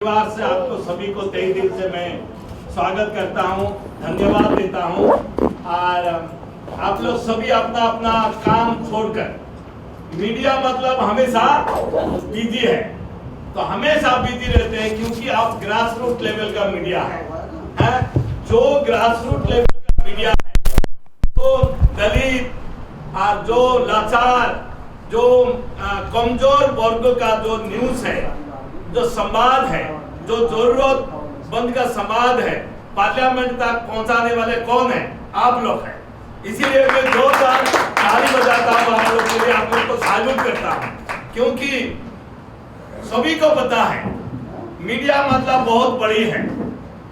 परिवार से आपको सभी को तहे दिल से मैं स्वागत करता हूं, धन्यवाद देता हूं। और आप लोग सभी अपना अपना काम छोड़कर, मीडिया मतलब हमेशा बिजी है, तो हमेशा बिजी रहते हैं क्योंकि आप ग्रास रूट लेवल का मीडिया है। जो ग्रास रूट लेवल का मीडिया है, तो दलित और जो लाचार, जो कमजोर वर्ग का जो न्यूज है, जो संवाद है, जो जरूरतमंद का संवाद है, पार्लियामेंट तक पहुंचाने वाले कौन है? आप लोग हैं। इसीलिए मैं जोरदार ताली बजाता हूं आप लोग के लिए, आप लोग को सैल्यूट करता हूं, क्योंकि सभी को पता है मीडिया मतलब बहुत बड़ी है।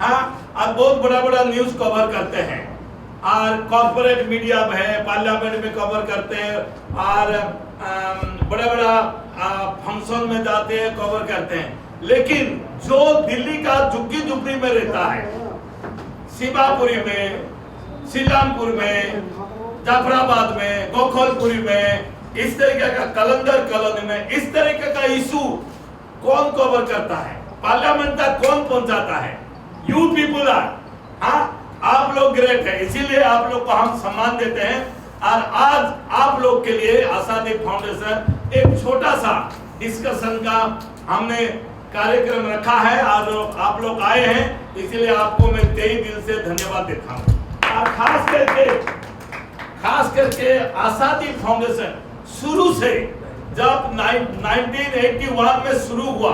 आप बहुत बड़ा बड़ा न्यूज कवर करते हैं और कॉर्पोरेट मीडिया है, पार्लियामेंट में कवर करते हैं और बड़ा बड़ा फंक्शन में जाते हैं, कवर करते हैं। लेकिन जो दिल्ली का झुग्गी झुग्गी में रहता है, शिवापुरी में, सीलामपुर में, जाफराबाद में, गोखलपुरी में, इस तरीके का कलंदर कॉलोनी में, इस तरीके का इशू कौन कवर करता है? पार्लियामेंट तक कौन पहुंचाता है? You people are. आप लोग ग्रेट है, इसीलिए आप लोग को हम सम्मान देते हैं। और आज आप लोग के लिए आजादी फाउंडेशन एक छोटा सा डिस्कशन का हमने कार्यक्रम रखा है और आप लोग आए हैं, इसलिए आपको मैं तहे दिल से धन्यवाद देता हूं। और खास करके आजादी फाउंडेशन शुरू से जब 1981 में शुरू हुआ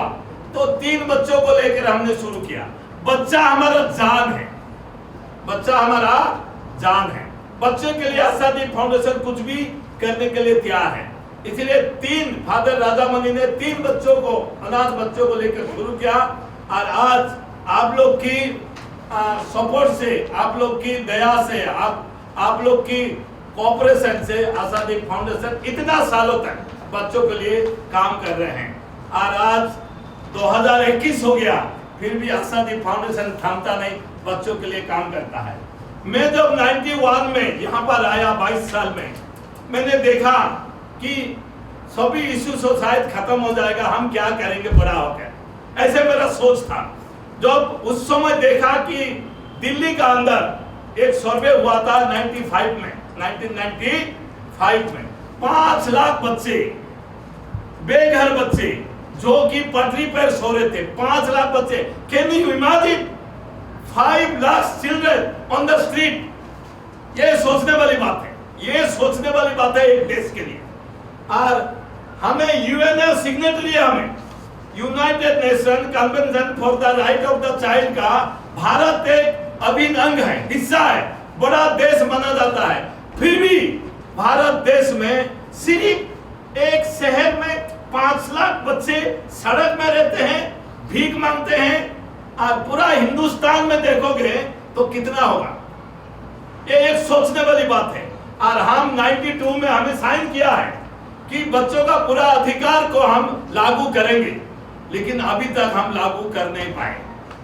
तो 3 बच्चों को लेकर हमने शुरू किया। बच्चा हमारा जान है, बच्चा हमारा जान है। बच्चों के लिए आजादी फाउंडेशन कुछ भी करने के लिए तैयार है। इसलिए 3 फादर राजामणि ने 3 बच्चों को, अनाथ बच्चों को लेकर शुरू किया। और आज आप लोग की सपोर्ट से, आप लोग की दया से, आप लोग की कोऑपरेशन से आजादी फाउंडेशन इतना सालों तक बच्चों के लिए काम कर रहे हैं। और आज 2021 हो गया, फिर भी आजादी फाउंडेशन थमता नहीं, बच्चों के लिए काम करता है। मैं जब 91 में यहाँ पर आया, 22 साल में, मैंने देखा कि सभी इश्यू तो शायद खत्म हो जाएगा, हम क्या करेंगे बड़ा होकर, ऐसे मेरा सोच था। जब उस समय देखा कि दिल्ली का अंदर एक सर्वे हुआ था 1995 में 5 लाख बच्चे, बेघर बच्चे जो कि पटरी पर सो रहे थे। 5 लाख बच्चे, can you imagine 5 lakh children on the street. ये सोचने वाली बात है, ये सोचने वाली बात है एक देश के लिए। और हमें यूएनओ सिग्नेटरी है, हमें United nation convention for the right of the child का भारत एक अभिन्न अंग है, हिस्सा है, बड़ा देश माना जाता है। फिर भी भारत देश में सिर्फ एक शहर में 5 लाख बच्चे सड़क में रहते हैं, भीख मांगते हैं। और पूरा हिंदुस्तान में देखोगे तो कितना होगा? ये एक सोचने वाली बात है। और हम 92 में हमें साइन किया है कि बच्चों का पूरा अधिकार को हम लागू करेंगे, लेकिन अभी तक हम लागू कर नहीं पाए।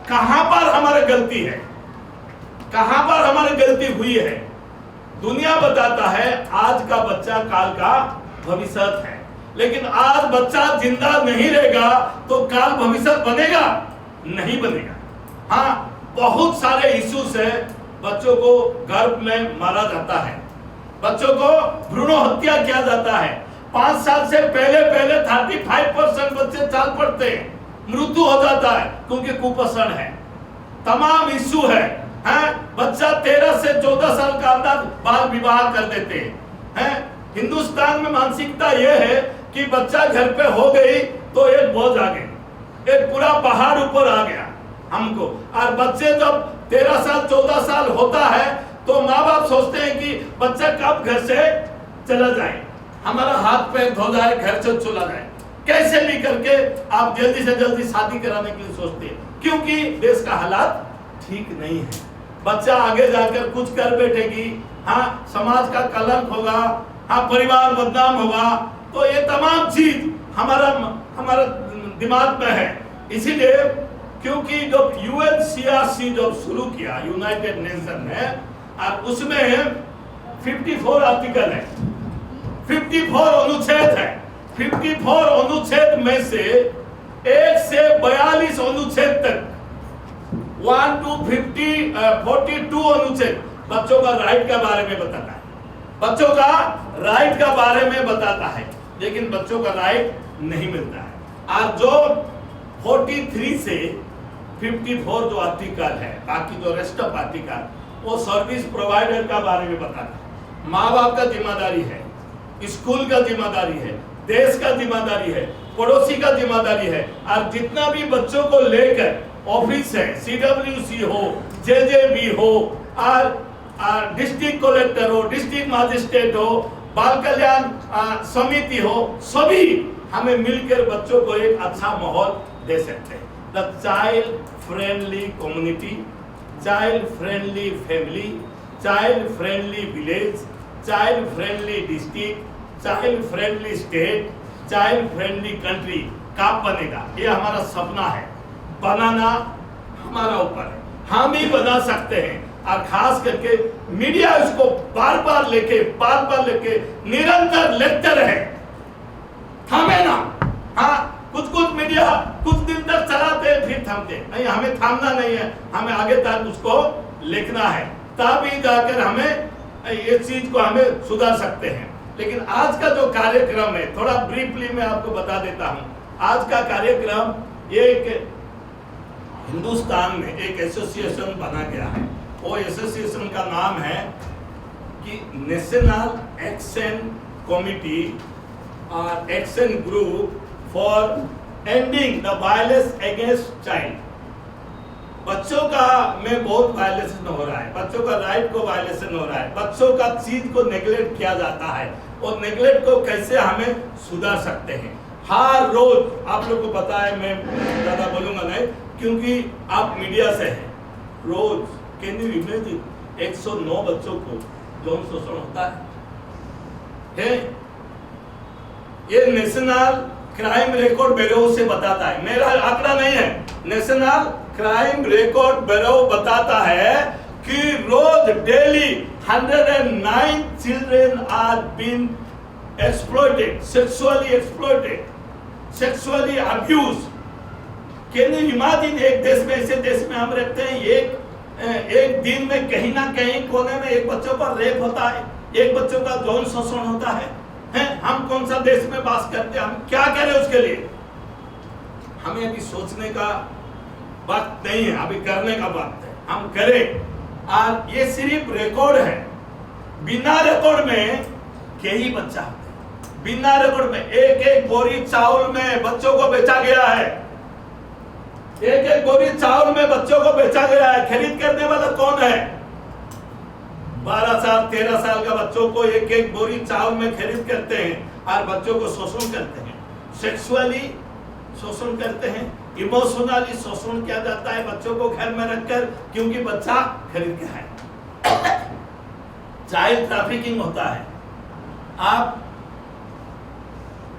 कहां पर हमारी गलती है? कहां पर हमारी गलती हुई है? दुनिया बताता है आज का बच्चा काल का भविष्य है, लेकिन आज बच्चा जिंदा नहीं रहेगा तो काल भविष्य बनेगा? नहीं बनेगा। हाँ, बहुत सारे इश्यूज है। बच्चों को गर्भ में मारा जाता है, बच्चों को भ्रूण हत्या किया जाता है। 5 साल से पहले 35% बच्चे चाल पड़ते हैं, मृत्यु हो जाता है क्योंकि कुपोषण है। तमाम इश्यू है। बच्चा 13 से 14 साल का अंदर बाल विवाह कर देते हैं। हिंदुस्तान में मानसिकता यह है कि बच्चा घर पे हो गई तो एक बोझ आ गई, एक पूरा पहाड़ ऊपर आ गया हमको। और बच्चे जब 13 साल 14 साल होता है तो माँ बाप सोचते हैं कि बच्चा कब घर से चला जाए, हमारा हाथ पैर धो जाए, घर से चला जाए। कैसे भी करके आप जल्दी से जल्दी शादी कराने के लिए सोचते हैं, क्योंकि देश का हालात ठीक नहीं है। बच्चा आगे जाकर कुछ कर बैठेगी, हाँ, समाज का कलंक होगा, हाँ, परिवार बदनाम होगा। तो ये तमाम चीज हमारा दिमाग में है। इसीलिए क्योंकि जब यूएनसीआरसी जब शुरू किया यूनाइटेड नेशन ने, और उसमें 54 आर्टिकल है, 54 अनुच्छेद है। 54 अनुच्छेद में से 1 से 42 अनुच्छेद तक 1 to 42 अनुच्छेद बच्चों का राइट के बारे में बताता है, बच्चों का राइट का बारे में बताता है, लेकिन बच्चों का राइट नहीं मिलता है। और जो 43 से 54 जो आर्टिकल है, बाकी जो रेस्ट ऑफ आर्टिकल वो सर्विस प्रोवाइडर का बारे में बताता है। माँ बाप का जिम्मेदारी है, स्कूल का जिम्मेदारी है, देश का जिम्मेदारी है, पड़ोसी का जिम्मेदारी है। और जितना भी बच्चों को लेकर ऑफिस है, CWC हो, JJB हो, और डिस्ट्रिक्ट कलेक्टर हो, डिस्ट्रिक्ट मजिस्ट्रेट हो, बाल कल्याण समिति हो, सभी हमें मिलकर बच्चों को एक अच्छा माहौल दे सकते हैं। The child friendly community, child friendly family, child friendly village, child friendly district, child friendly state, child friendly country कब बनेगा, ये हमारा सपना है। बनाना हमारा ऊपर है, हम ही बना सकते हैं। और खास करके मीडिया इसको बार बार लेके निरंतर लेक्चर है, थमे ना। हाँ, कुछ मीडिया कुछ दिन तक चलाते फिर थमते नहीं, हमें थामना नहीं है, हमें आगे तक उसको लिखना है, तभी जाकर हमें ये चीज को हमें सुधार सकते हैं। लेकिन आज का जो कार्यक्रम है, थोड़ा ब्रीफली मैं आपको बता देता हूँ। आज का कार्यक्रम एक हिंदुस्तान में एक एसोसिएशन बना गया है, वो एसोसिएशन का नाम है कि नेशनल एक्शन कमिटी और action group for ending the violence against child. बच्चों का में बहुत वायलेशन हो रहा है, बच्चों का राइट को वायलेशन हो रहा है, बच्चों का चीज को नेग्लेक्ट किया जाता है, और नेग्लेक्ट को कैसे हमें सुधार सकते हैं। हर रोज आप लोग को पता है, मैं ज्यादा बोलूंगा नहीं क्योंकि आप मीडिया से हैं। रोज कैन यू इमेजिन 109 बच्चों को यौन शोषण होता है। ये नेशनल क्राइम रिकॉर्ड ब्यूरो से बताता है, मेरा आंकड़ा नहीं है, नेशनल क्राइम रिकॉर्ड ब्यूरो बताता है कि रोज daily 109 children are been exploited, sexually abuse. Can you imagine, एक देश में, ऐसे देश में हम रहते हैं, एक दिन में कहीं ना कहीं कोने में एक बच्चों का रेप होता है, एक बच्चों का यौन शोषण होता है। हम कौन सा देश में बास करते हैं, हम क्या करें उसके लिए? हमें अभी सोचने का वक्त नहीं है, अभी करने का वक्त है, हम करें। और ये सिर्फ रिकॉर्ड है, बिना रिकॉर्ड में कई बच्चा, बिना रिकॉर्ड में एक बोरी चावल में बच्चों को बेचा गया है, एक बोरी चावल में बच्चों को बेचा गया है। खरीद करने वाला कौन है? 12 साल 13 साल का बच्चों को एक बोरी चावल में खरीद करते हैं और बच्चों को शोषण करते हैं, सेक्सुअली शोषण करते हैं, इमोशनली शोषण किया जाता है बच्चों को घर में रखकर, क्योंकि बच्चा खरीद के है। चाइल्ड ट्रैफिकिंग होता है।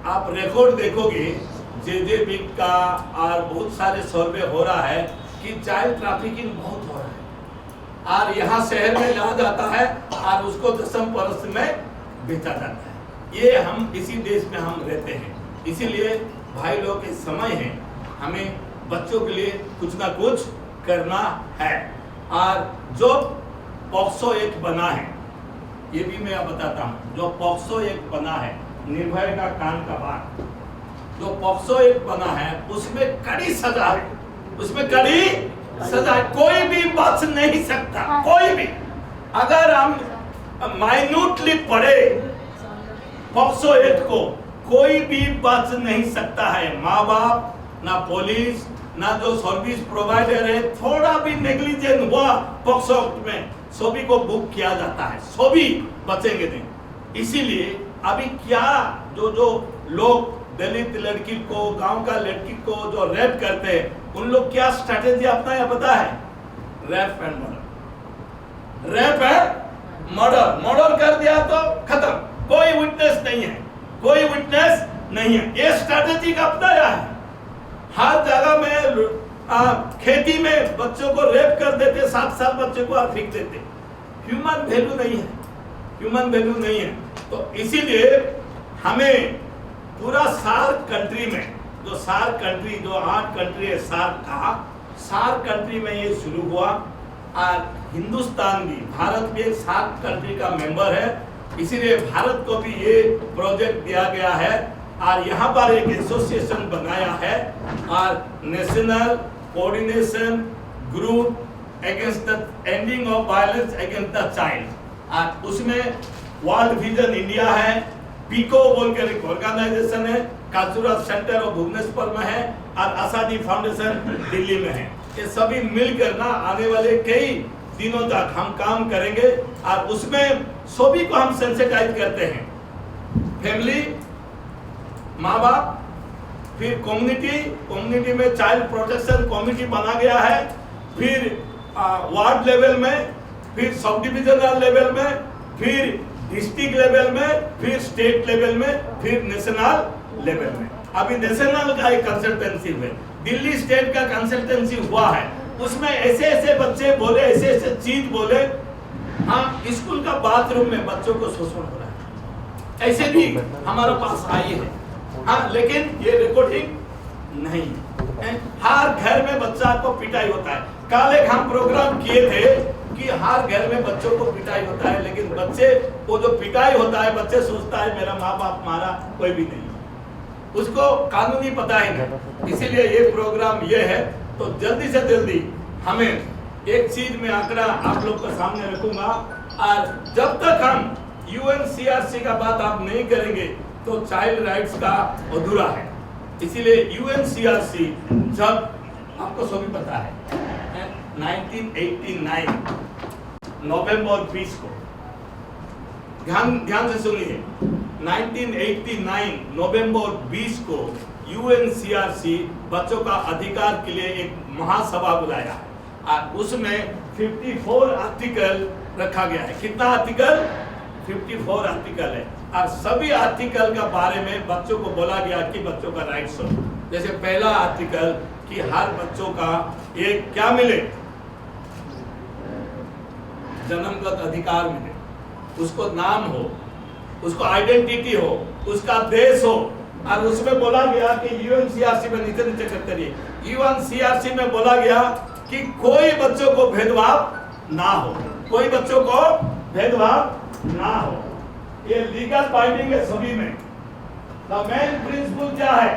आप रिकॉर्ड देखोगे, JJB का और बहुत सारे सर्वे हो रहा है कि चाइल्ड ट्रैफिकिंग बहुत हो रहा है, और यहाँ शहर में लाया जाता है और उसको दशम परस्त में बेचा जाता है। ये हम इसी देश में हम रहते हैं, इसीलिए भाई लोग इस समय है, हमें बच्चों के लिए कुछ ना कुछ करना है। और जो पॉक्सो एक्ट बना है, ये भी मैं बताता हूँ, जो पॉक्सो एक्ट बना है, निर्भया का कांड का बाद जो पॉक्सो एक्ट बना है, उसमें कड़ी सजा है, उसमें कड़ी सजा, कोई भी बच नहीं सकता, कोई भी। अगर हम माइन्यूटली पढ़े पॉक्सो एक्ट को, कोई भी बच नहीं सकता है। माँ बाप, ना पुलिस, ना जो सर्विस प्रोवाइडर है, थोड़ा भी नेग्लिजेंस हुआ पॉक्सो एक्ट में, सभी को बुक किया जाता है, सभी बचेंगे नहीं। इसीलिए अभी क्या जो लोग दलित लड़की को, गांव का लड़की को जो रेप करते हैं, उन लोग क्या स्ट्रैटेजी अपनाया पता है? रेप एंड मर्डर, रेप है मर्डर कर दिया तो खत्म, कोई विटनेस नहीं है, कोई विटनेस नहीं है। ये स्ट्रैटेजी का अपनाया है। हर जगह में खेती में बच्चों को रेप कर देते, 7 साल बच्चे को फेंक देते। ह्यूमन वैल्यू नहीं है, ह्यूमन वैल्यू नहीं है। तो इसीलिए हमें पूरा सार्क कंट्री में जो सार्क कंट्री, जो 8 कंट्री है सार्क का, सार्क कंट्री में ये शुरू हुआ। और हिंदुस्तान भी, भारत भी एक सार्क कंट्री का मेंबर है, इसीलिए भारत को भी ये प्रोजेक्ट दिया गया है और यहाँ पर एक एसोसिएशन बनाया है और national coordination group against the ending of violence against the child. और उसमें वर्ल्ड विजन इंडिया है, पीको बोलकर एक ऑर्गेनाइजेशन है, कल्चरल सेंटर ऑफ भुवनेश्वर में है और आजादी फाउंडेशन दिल्ली में है। ये सभी मिलकर ना आने वाले कई दिनों तक हम काम करेंगे और उसमें सभी को हम सेंसिटाइज करते हैं। फैमिली, माँ बाप, फिर कम्युनिटी में चाइल्ड प्रोटेक्शन कमेटी बना गया है, फिर वार्ड लेवल में, फिर सब डिविजनल लेवल में, फिर डिस्ट्रिक्ट लेवल में, फिर स्टेट लेवल में, फिर नेशनल लेवल में। अभी नेशनल का एक कंसल्टेंसी है, दिल्ली स्टेट का कंसल्टेंसी हुआ है, उसमें ऐसे बच्चे बोले, ऐसे चीज बोले। हाँ, स्कूल का बाथरूम में बच्चों को शोषण हो रहा है, ऐसे भी हमारे पास आई है। हाँ, लेकिन ये रिकॉर्डिंग नहीं है। हर घर में बच्चा को पिटाई होता है। कल एक हम प्रोग्राम किए थे कि हर घर में बच्चों को पिटाई होता है, लेकिन बच्चे को जो पिटाई होता है, बच्चे सोचता है मेरा माँ बाप मारा, कोई भी नहीं, उसको कानूनी पता ही नहीं। इसीलिए ये प्रोग्राम ये है। तो जल्दी से जल्दी हमें एक चीज में आंकड़ा आप लोग के सामने रखूंगा, और जब तक हम यूएनसीआरसी का बात आप नहीं करेंगे तो चाइल्ड राइट्स का अधूरा है। इसीलिए यूएनसीआरसी जब, आपको सभी पता है, 1989 नवंबर 20 को, ध्यान से सुनिए, 1989 नवंबर 20 को यूएनसीआरसी बच्चों का अधिकार के लिए एक महासभा बुलाया और उसमें 54 आर्टिकल रखा गया है। कितना आर्टिकल? 54 आर्टिकल है और सभी आर्टिकल के बारे में बच्चों को बोला गया कि बच्चों का राइट्स हो। जैसे पहला आर्टिकल कि हर बच्चों का एक क्या मिले, जन्मगत अधिकार मिले, उसको नाम हो, उसको आइडेंटिटी हो, उसका देश हो। और उसमें बोला गया कि यूएनसीआरसी में नीचे करते रहिए, यूएनसीआरसी में बोला गया कि कोई बच्चों को भेदभाव ना हो, कोई बच्चों को भेदभाव ना हो। ये लीगल बाइंडिंग है सभी में। द मेन प्रिंसिपल क्या है,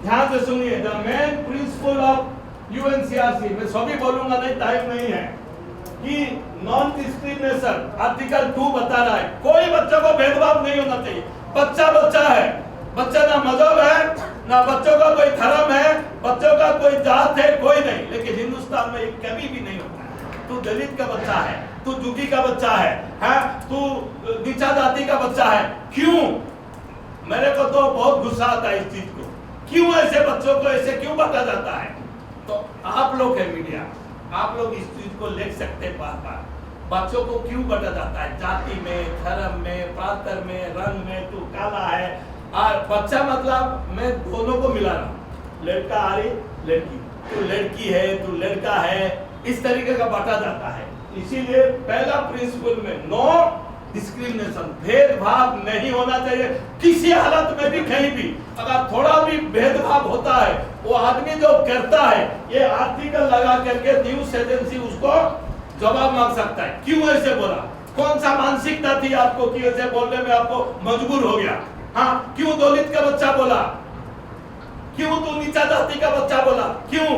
ध्यान से सुनिए, the main principle of UNCRC, मैं सभी बोलूंगा नहीं, टाइम नहीं है, कि नॉन डिस्क्रिमिनेशन, आर्टिकल 2 बता रहा है कोई बच्चों को भेदभाव नहीं होना चाहिए। बच्चा बच्चा है, बच्चा ना मजहब है, ना बच्चों का कोई धर्म है, बच्चों का कोई जात है, कोई नहीं। लेकिन हिंदुस्तान में कभी भी नहीं होता है। तू दलित का बच्चा है, तू जुटी का बच्चा है, तू नीचा जाति का बच्चा है, क्यों? मेरे को तो बहुत गुस्सा आता है इस चीज को, क्यों ऐसे बच्चों को ऐसे क्यों बांटा जाता है? तो आप लोग है मीडिया, आप लोग इस चीज को लिख सकते हैं बार-बार, बच्चों को क्यों बांटा जाता है? जाति में, धर्म में, प्रांत में, रंग में, तू काला है। और बच्चा मतलब मैं दोनों को मिला रहा हूँ, लड़का अरे लड़की, तू लड़की है, तू लड़का है, इस तरीके का बांटा जाता है। इसीलिए पहला प्रिंसिपल में नो डिस्क्रिमिनेशन, भेदभाव नहीं होना चाहिए किसी हालत में भी, कहीं भी। अगर थोड़ा भी भेदभाव होता है, वो आदमी जो करता है, ये आर्टिकल लगा करके न्यूज एजेंसी उसको जवाब मांग सकता है, क्यों ऐसे बोला, कौन सा मानसिकता थी आपको कि ऐसे बोलने में आपको मजबूर हो गया? हाँ, क्यों दलित का बच्चा बोला, क्यों तू नीचा जाति का बच्चा बोला, क्यों?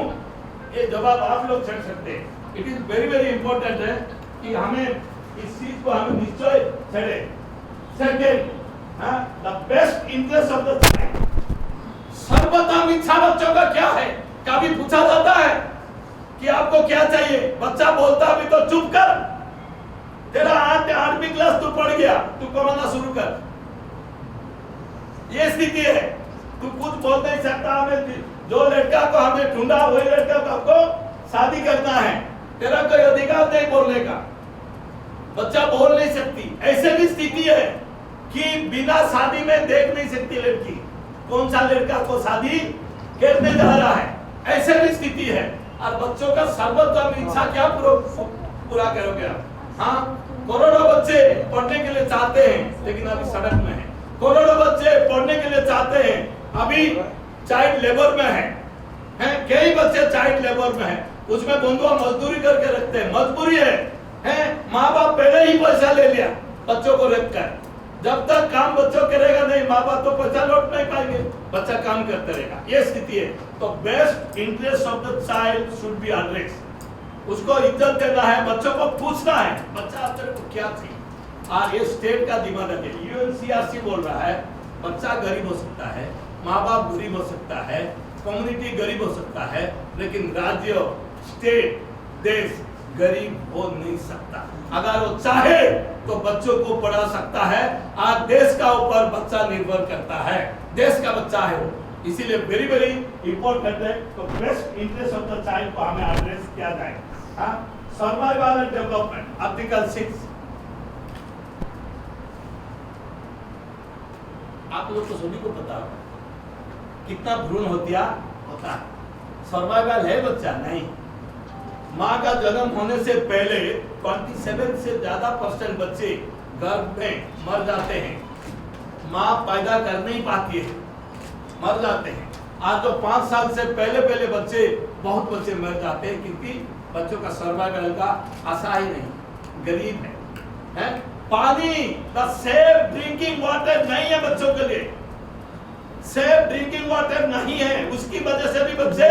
ये जवाब आप लोग छेड़ सकते हैं। It is very very important है कि हमें इस चीज को हमें निश्चय छेड़े। Second, the best interest of the child, सर्वोत्तम इच्छा बच्चों का क्या है? कभी पूछा जाता है कि आपको क्या चाहिए? बच्चा बोलता अभी तो चुप कर, तेरा 8वीं क्लास तू पढ़ गया, तू कमाना शुरू कर। ये स्थिति है, तू कुछ बोल नहीं सकता। हमें जो लड़का को हमें ढूंढा, वही लड़का को आपको शादी करना है, तेरा कोई अधिकार नहीं बोलने का, बच्चा बोल नहीं सकती। ऐसे भी स्थिति है कि बिना शादी में देख नहीं सकती लड़की, कौन सा लड़का को शादी करने जा रहा है, ऐसे भी स्थिति है। और बच्चों का सर्वोत्तम इच्छा क्या पूरा करोगे आप? हाँ, करोड़ों बच्चे पढ़ने के लिए चाहते हैं, लेकिन अभी सड़क में है। करोड़ों बच्चे पढ़ने के लिए चाहते हैं, अभी चाइल्ड लेबर में हैं कई बच्चे चाइल्ड लेबर में हैं, उसमें बंधुआ मजदूरी करके रखते हैं, मजबूरी है माँ बाप पहले ही पैसा ले लिया बच्चों को रख कर, जब तक काम बच्चों करेगा नहीं माँ बाप तो पैसा लौट नहीं पाएंगे, बच्चा काम करते रहेगा, ये स्थिति है। तो best interest of the child should be address, उसको इज्जत देना है, बच्चों को पूछना है बच्चा तेरे को क्या चाहिए। और ये स्टेट का दिमाग है, यूएनसीआरसी बोल रहा है बच्चा गरीब हो सकता है, माँ बाप गरीब हो सकता है, कम्युनिटी गरीब हो सकता है, लेकिन राज्य स्टेट देश गरीब हो नहीं सकता। अगर वो चाहे तो बच्चों को पढ़ा सकता है। आज देश का ऊपर बच्चा निर्भर करता है, देश का बच्चा है वो, इसीलिए वेरी वेरी इंपॉर्टेंट है। तो best interest of the child को हमें एड्रेस किया जाएगा। सर्वाइवल एंड डेवलपमेंट आर्टिकल 6, आप लोग तो सभी को पता होगा कितना भ्रूण हत्या होता है। सर्वाइवल है बच्चा नहीं, माँ का जन्म होने से पहले 27 से ज्यादा % बच्चे गर्भ में मर जाते हैं, माँ पैदा कर नहीं पाती है, मर जाते हैं। आज तो 5 साल से पहले बच्चे, बहुत बच्चे मर जाते हैं क्योंकि बच्चों का सर्वाइवल का आशा ही नहीं, गरीब है। पानी द सेफ ड्रिंकिंग वाटर नहीं है बच्चों के लिए, सेफ ड्रिंकिंग वाटर नहीं है, उसकी वजह से भी बच्चे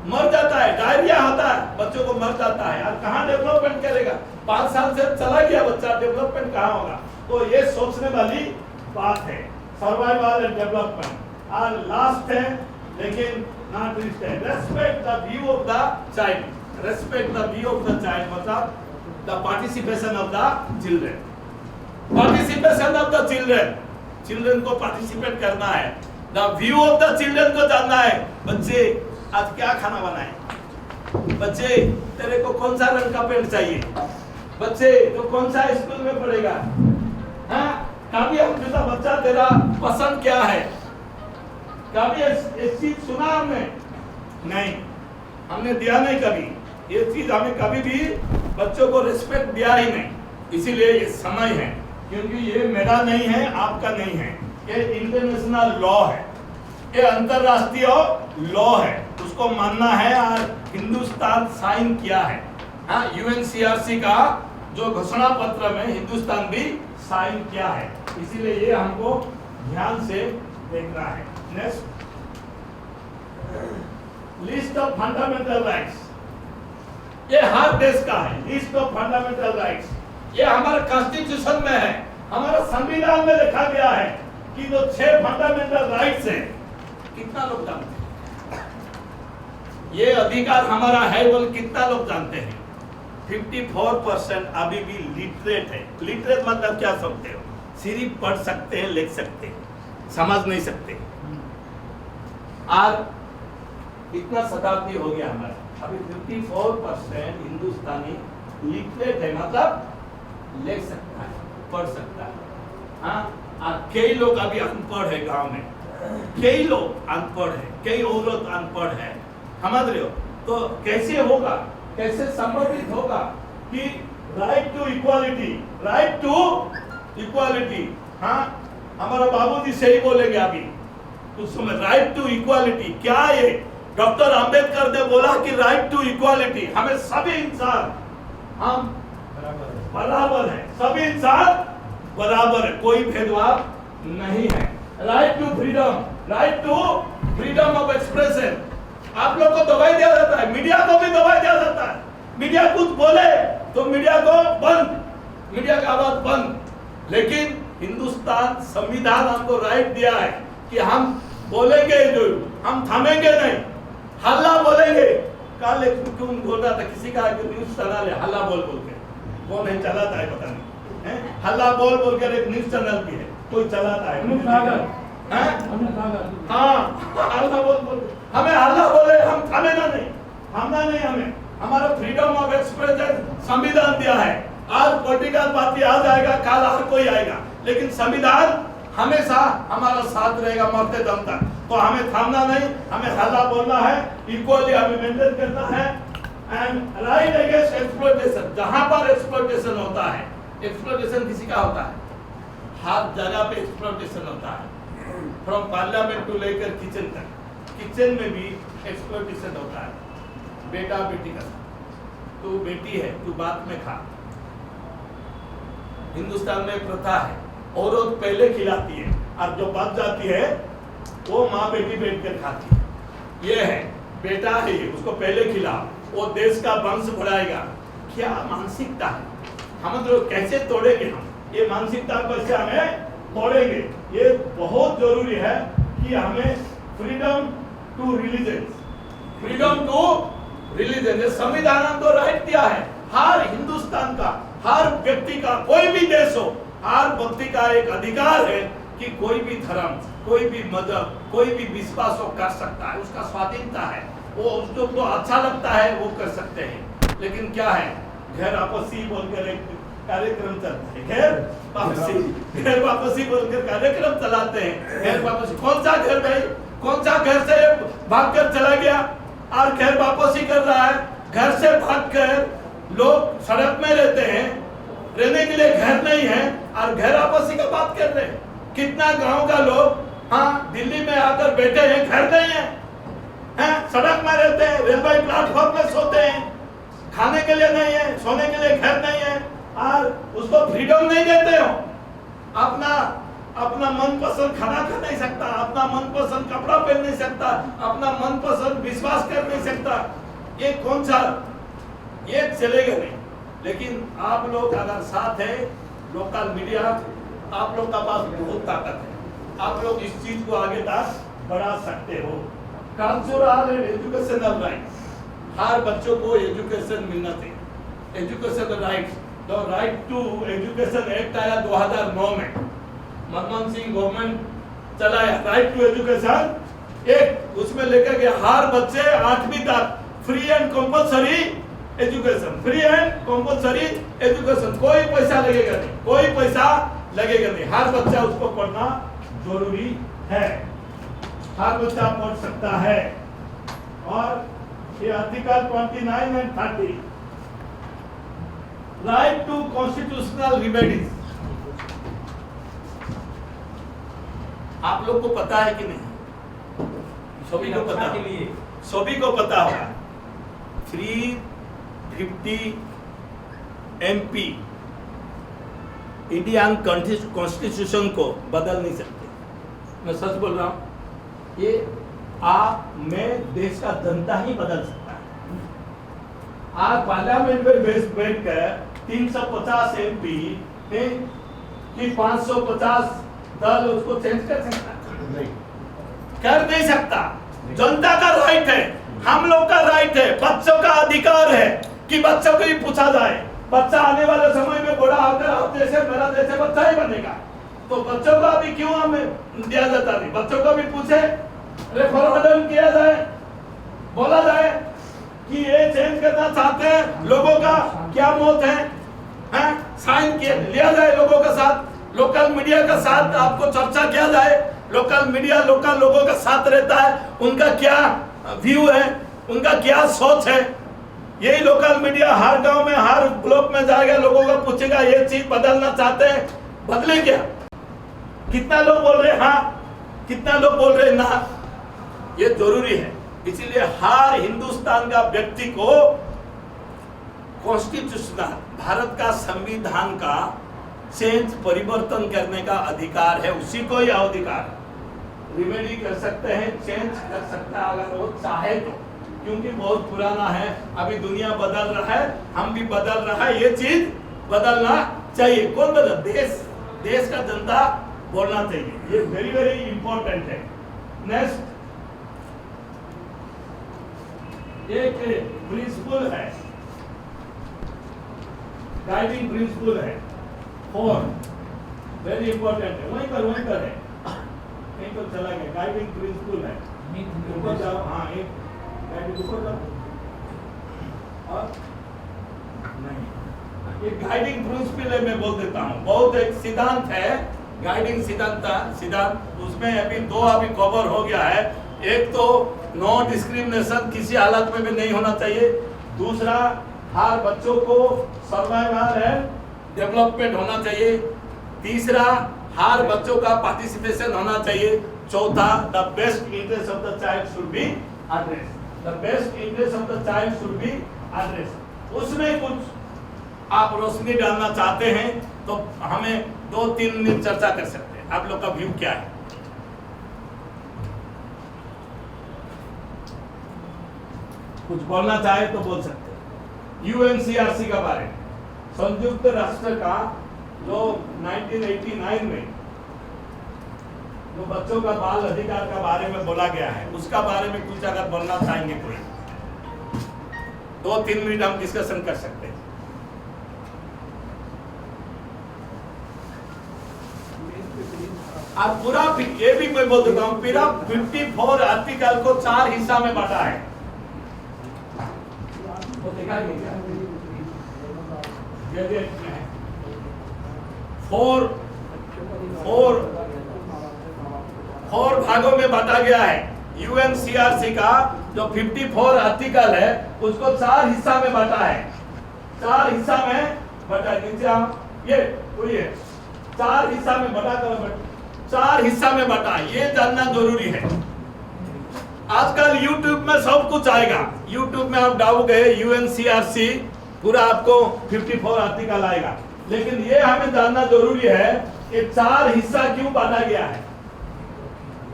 मर जाता है, डायरिया होता है, बच्चों को मर जाता है। और कहाँ डेवलपमेंट करेगा, 5 साल से चला गया बच्चा, डेवलपमेंट कहाँ होगा। तो ये सोचने वाली बात है, सर्वाइवल एंड डेवलपमेंट। और लास्ट है लेकिन नॉट लीस्ट है, respect the view of the child, respect the view of the child मतलब the participation of the children, participation of the children, children को पार्टिसिपेट करना है, the view of the children को जानना है। बच्चे आज क्या खाना बनाए, बच्चे तेरे को कौन सा रंग का पेंट चाहिए, बच्चे तो कौन सा स्कूल में पढ़ेगा, कभी हम पूछा बच्चा तेरा पसंद क्या है, कभी इस चीज सुना हमने नहीं, हमने दिया नहीं कभी, ये चीज हमें कभी भी बच्चों को रिस्पेक्ट दिया ही नहीं। इसीलिए ये समय है, क्योंकि ये मेरा नहीं है, आपका नहीं है, ये इंटरनेशनल लॉ है, ये अंतरराष्ट्रीय लॉ है, उसको मानना है। और हिंदुस्तान साइन किया है, हाँ यूएनसीआरसी का जो घोषणा पत्र में हिंदुस्तान भी साइन किया है, इसीलिए ये हमको ध्यान से देखना है। Next, list of fundamental rights, ये हर देश का है, लिस्ट ऑफ फंडामेंटल राइट्स, ये हमारे कॉन्स्टिट्यूशन में है, हमारा संविधान में लिखा गया है कि जो 6 फंडामेंटल राइट्स हैं, कितना लोग जानते हैं ये अधिकार हमारा है, बोल कितना लोग जानते हैं। 54% अभी भी लिटरेट है। लिटरेट मतलब क्या समझते हो, सिर्फ पढ़ सकते हैं, लिख सकते हैं, समझ नहीं सकते। आज इतना शताब्दी हो गया हमारा, अभी 54% हिंदुस्तानी लिटरेट है, मतलब लिख सकता है, पढ़ सकता है। हाँ, कई लोग अभी अनपढ़ है, गांव में कई लोग अनपढ़ है, कई औरत अनपढ़ है, समझ रहे हो। तो कैसे होगा, कैसे संभवित होगा कि right to equality, right to equality, हाँ हमारा बाबूजी सही बोलेंगे अभी कुछ समय, राइट टू इक्वालिटी क्या है। डॉक्टर अंबेडकर ने बोला कि राइट टू इक्वालिटी, हमें सभी इंसान हम बराबर है, सभी इंसान बराबर है, कोई भेदभाव नहीं है। Right to freedom, right to freedom of expression, आप लोग को दबाई दिया जाता है, मीडिया को भी दबाई दिया जाता है, मीडिया कुछ बोले तो मीडिया को बंद, मीडिया का आवाज बंद। लेकिन हिंदुस्तान संविधान हमको राइट दिया है कि हम बोलेंगे, जो हम थमेंगे नहीं, हल्ला बोलेंगे। कल क्यों बोल रहा था, किसी का न्यूज चैनल है, हल्ला बोल बोल के, वो नहीं चलाता है पता नहीं, हल्ला बोल बोल कर एक न्यूज चैनल भी है, कोई चलाता है, हाँ हल्ला बोल बोल, हमें हल्ला बोले, हम थमेगा नहीं, थमना नहीं हमें, हमारा फ्रीडम ऑफ एक्सप्रेशन संविधान दिया है। आज पॉलिटिकल पार्टी आ जाएगा, कल हर कोई आएगा, लेकिन संविधान हमेशा हमारा साथ रहेगा मरते दम तक। तो हमें थामना नहीं, हमें हल्ला बोलना है, इक्वली हमें मेंटेन करना है। एंड राइट अगेंस्ट एक्सप्लॉयटेशन, जहां पर एक्सप्लॉयटेशन होता है, एक्सप्लॉयटेशन किसी का होता है, हर जगह पे एक्सप्लॉयटेशन होता है, फ्रॉम पार्लियामेंट टू लेकर किचन तक, किचन में भी एक्सप्लॉइटेशन होता है, बेटा बेटी का। तू बेटी है, तू बाद में खा। हिंदुस्तान में प्रथा है, औरत पहले खिलाती है और जो बच जाती है वो माँ बेटी बैठकर खाती है। ये है बेटा है, ये उसको पहले खिलाओ, वो देश का वंश बढ़ाएगा। क्या मानसिकता है, हम लोग कैसे तोड़ेंगे? हम ये मानसिकता कैसे हमें तोड़ेंगे? ये बहुत जरूरी है कि हमें freedom to religion, freedom to religion, संविधान तो राइट दिया है हर हिंदुस्तान का, हर व्यक्ति का, कोई भी देश हो, हर व्यक्ति का एक अधिकार है कि कोई भी धर्म, कोई भी मजहब, कोई भी विश्वास वो कर सकता है, उसका स्वाधीनता है, वो उसको तो अच्छा लगता है वो कर सकते हैं। लेकिन क्या है, घर वापसी बोलकर एक कार्यक्रम चलता है, घर वापसी बोलकर कार्यक्रम चलाते हैं। घर वापसी, कौन सा घर भाई, कौन सा घर से भागकर चला गया और घर वापसी कर रहा है? घर से भागकर लोग सड़क में रहते हैं, रहने के लिए घर नहीं है और घर वापसी का बात कर रहे हैं। कितना गांव का लोग हाँ दिल्ली में आकर बैठे हैं, घर नहीं है, हैं सड़क में रहते हैं, रेलवे प्लेटफॉर्म में सोते हैं, खाने के लिए नहीं है, सोने के लिए घर नहीं है और उसको फ्रीडम नहीं देते हो। अपना मनपसंद खाना खा नहीं सकता, अपना मनपसंद कपड़ा पहन नहीं सकता, अपना मनपसंद विश्वास कर नहीं सकता। ये कौन सा, ये चलेगा नहीं। लेकिन आप लोग अगर साथ है, लोकल मीडिया, आप लोग का पास बहुत ताकत है, आप लोग इस चीज को आगे तक बढ़ा सकते हो। कल्चरल एंड एजुकेशनल राइट, हर बच्चों को एजुकेशन मिलना चाहिए। Education right, the right to education act आया 2009 में, मनमोहन सिंह गवर्नमेंट चलाया राइट टू एजुकेशन एक्ट। उसमें लेकर के हर बच्चे 8वीं तक free and compulsory education, free and compulsory education, कोई पैसा लगेगा नहीं, कोई पैसा लगेगा नहीं, हर बच्चा उसको पढ़ना जरूरी है, हर बच्चा पढ़ सकता है। और ये article 29 and 30, right to constitutional remedies, आप लोग को पता है कि नहीं? सभी को पता के लिए, सभी को पता होगा 350 MP इंडियन कॉन्स्टिट्यूशन को बदल नहीं सकते। मैं सच बोल रहा हूं, ये आप में देश का जनता ही बदल सकता है। आप पार्लियामेंट में बैठकर 350 MP कि 550 दल उसको चेंज कर सकता नहीं, कर नहीं सकता। जनता का राइट है, हम लोग का राइट है, बच्चों का अधिकार है कि बच्चों को भी पूछा जाए। बच्चा आने वाले समय में बड़ा होकर आप जैसे मेरा जैसे बच्चा ही बनेगा, तो बच्चों का भी क्यों हमें दिया जाता नहीं? बच्चों को भी पूछे, रेफरेंडम किया जाए, बोला जाए कि ये चेंज करना चाहते हैं, लोगों का क्या मौत है, साइन किया लिया जाए लोगों के साथ, लोकल मीडिया का साथ आपको चर्चा किया जाए। लोकल मीडिया लोकल लोगों का साथ रहता है, उनका क्या व्यू है, उनका क्या सोच है। यही लोकल मीडिया हर गांव में, हर ब्लॉक में जाएगा, लोगों को पूछेगा ये चीज बदलना चाहते हैं, बदले क्या? कितना लोग बोल रहे हाँ, कितना लोग बोल रहे ना। ये जरूरी है, इसीलिए हर हिंदुस्तान का व्यक्ति को कॉन्स्टिट्यूशनल, भारत का संविधान का चेंज, परिवर्तन करने का अधिकार है, उसी को ही अधिकार रिमेडी कर सकते हैं, चेंज कर सकता है अगर वो चाहे तो, क्योंकि बहुत पुराना है। अभी दुनिया बदल रहा है, हम भी बदल रहा है, ये चीज बदलना चाहिए। कौन बदल? देश का जनता बोलना चाहिए, ये वेरी वेरी इंपॉर्टेंट है। नेक्स्ट एक प्रिंसिपल है, गाइडिंग प्रिंसिपल है, 4 वेरी इंपॉर्टेंट है। वहीं पर है, कहीं पर चला गया, गाइडिंग प्रिंसिपल है, ऊपर जाओ, हाँ एक गाइडिंग ऊपर जाओ, और नहीं, ये गाइडिंग प्रिंसिपल है, मैं बोल देता हूँ, बहुत एक सिद्धांत है, गाइडिंग सिद्धांत, उसमें अभी 2 अभी कवर हो गया है। एक तो नो डिस्क्रिमिनेशन, किसी हालत में भी नहीं होना चाहिए। दूसरा, हर बच्चों को सर्वाइवल एंड डेवलपमेंट होना चाहिए। तीसरा, हर बच्चों का पार्टिसिपेशन होना चाहिए। चौथा, the best interest of the child should be address, the best interest of the child should be address. उसमें कुछ आप रोशनी डालना चाहते हैं तो हमें 2-3 मिनट चर्चा कर सकते हैं। आप लोग का व्यू क्या है? कुछ बोलना चाहे तो बोल सकते हैं। यूएनसीआरसी का बारे में, संयुक्त राष्ट्र का जो 1989 में जो बच्चों का बाल अधिकार का बारे में बोला गया है, उसका बारे में कुछ अगर बोलना चाहेंगे कोई, 2-3 मिनट हम डिस्कशन कर सकते हैं। और पूरा ये भी मैं बोल देता हूँ, पूरा 54 आर्टिकल को 4 हिस्सा में बांटा है। वो देखा नहीं क्या? ये है 4 भागों में बांटा गया है। यूएनसीआरसी का जो 54 आर्टिकल है उसको 4 हिस्सा में बांटा है। 4 हिस्सा में बांटा, नीचे ये 4 हिस्सा में बांटा कर 4 हिस्सा में बांटा, ये जानना जरूरी है। आजकल YouTube में सब कुछ आएगा, YouTube में आप डालोगे यूएनसीआरसी, पूरा आपको 54 आर्टिकल आएगा। लेकिन ये हमें जानना जरूरी है कि 4 हिस्सा क्यों बांटा गया है,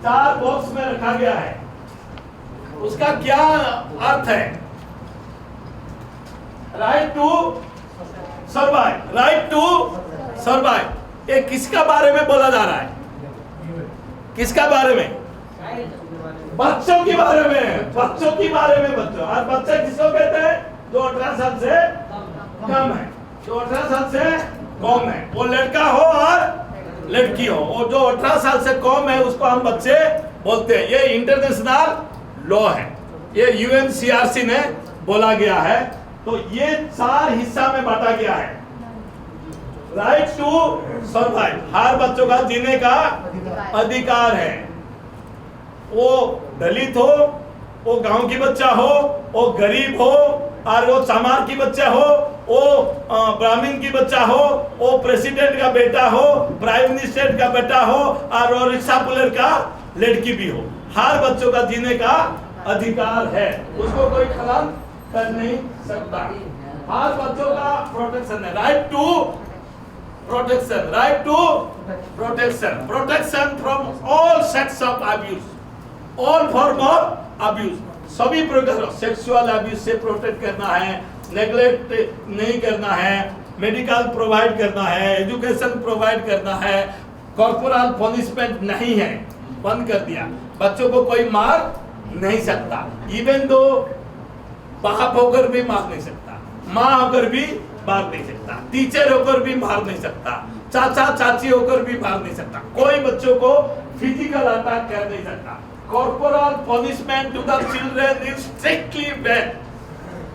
4 बॉक्स में रखा गया है, उसका क्या अर्थ है? Right to survive, right to survive, ये किसका बारे में बोला जा रहा है? किसका बारे में? बच्चों के बारे में, बच्चों के बारे में। बच्चों, और बच्चे किसको कहते हैं? जो 18 साल से कम है, जो 18 साल से कम है, वो लड़का हो और लड़की हो, और जो 18 साल से कम है उसको हम बच्चे बोलते हैं। ये इंटरनेशनल लॉ है, ये यूएनसीआरसी ने बोला गया है। तो ये 4 हिस्सा में बांटा गया है। राइट टू सर्वाइव, हर बच्चों का जीने का अधिकार है। वो दलित हो, वो गांव की बच्चा हो, वो गरीब हो, और वो चमार की बच्चा हो, वो ब्राह्मण की बच्चा हो, वो प्रेसिडेंट का बेटा हो, प्राइम मिनिस्टर का बेटा हो, और वो रिक्शा पुलर का लड़की भी हो, हर बच्चों का जीने का अधिकार है, उसको कोई खत्म कर नहीं सकता। हर बच्चों का प्रोटेक्शन है। Right to protection, right to protection, protection from all sex of abuse, all form of abuse, सभी प्रकार सेक्सुअल अब्यूज से प्रोटेक्ट करना है, नेग्लेक्ट नहीं करना है, मेडिकल प्रोवाइड करना है, एजुकेशन प्रोवाइड करना है, कॉर्पोरल पनिशमेंट नहीं है, बंद कर दिया। बच्चों को कोई मार नहीं सकता, इवन दो बाप होकर भी मार नहीं सकता, माँ होकर भी मार नहीं सकता, टीचर होकर भी मार नहीं सकता, चाचा चाची होकर भी मार नहीं सकता, कोई बच्चों को फिजिकल अटैक कर नहीं सकता। Corporal punishment to the children is strictly ban.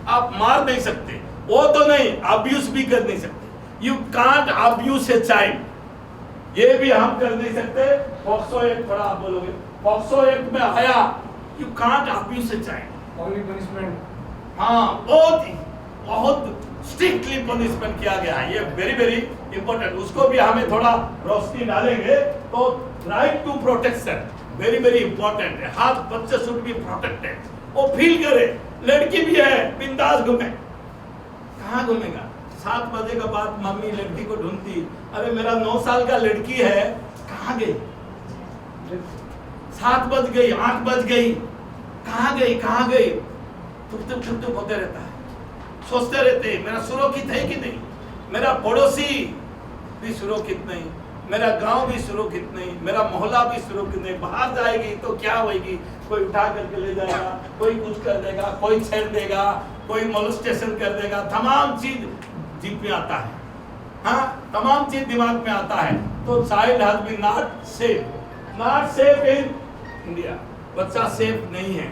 आप मार नहीं सकते, वो तो नहीं, अब्यूज भी कर नहीं सकते। You can't abuse a child, ये भी हम कर नहीं सकते। पॉक्सो एक्ट, थोड़ा आप बोलोगे, पॉक्सो एक्ट में आया, you can't abuse a child, only punishment. हाँ, बहुत स्ट्रिक्टली पनिशमेंट किया गया है। ये वेरी वेरी इंपॉर्टेंट, उसको भी हमें थोड़ा रोशनी डालेंगे। तो right to protection very very important है। हर बच्चे शुड बी प्रोटेक्टेड, वो फील करे। लड़की भी है, बिंदास घूमे, कहाँ घूमेगा? 7 बजे के बाद मम्मी लड़की को ढूंढती, अरे मेरा 9 साल का लड़की है, कहाँ गई? 7 बज गई, 8 बज गई, कहाँ गई, कहाँ गई? टुक होते रहता है, सोचते रहते मेरा सुरक्षित है कि नहीं, मेरा पड़ोसी भी सुरक्षित नहीं, मेरा गांव भी सुरक्षित नहीं, मेरा मोहल्ला भी सुरक्षित नहीं। बाहर जाएगी तो क्या होगी? कोई उठा करके ले जाएगा, कोई कुछ कर देगा, कोई छेड़ देगा, कोई मोलेस्टेशन कर देगा, तमाम चीज जीप में आता है। हाँ, तमाम चीज दिमाग में आता है। तो child has been not safe in India. बच्चा सेफ नहीं है।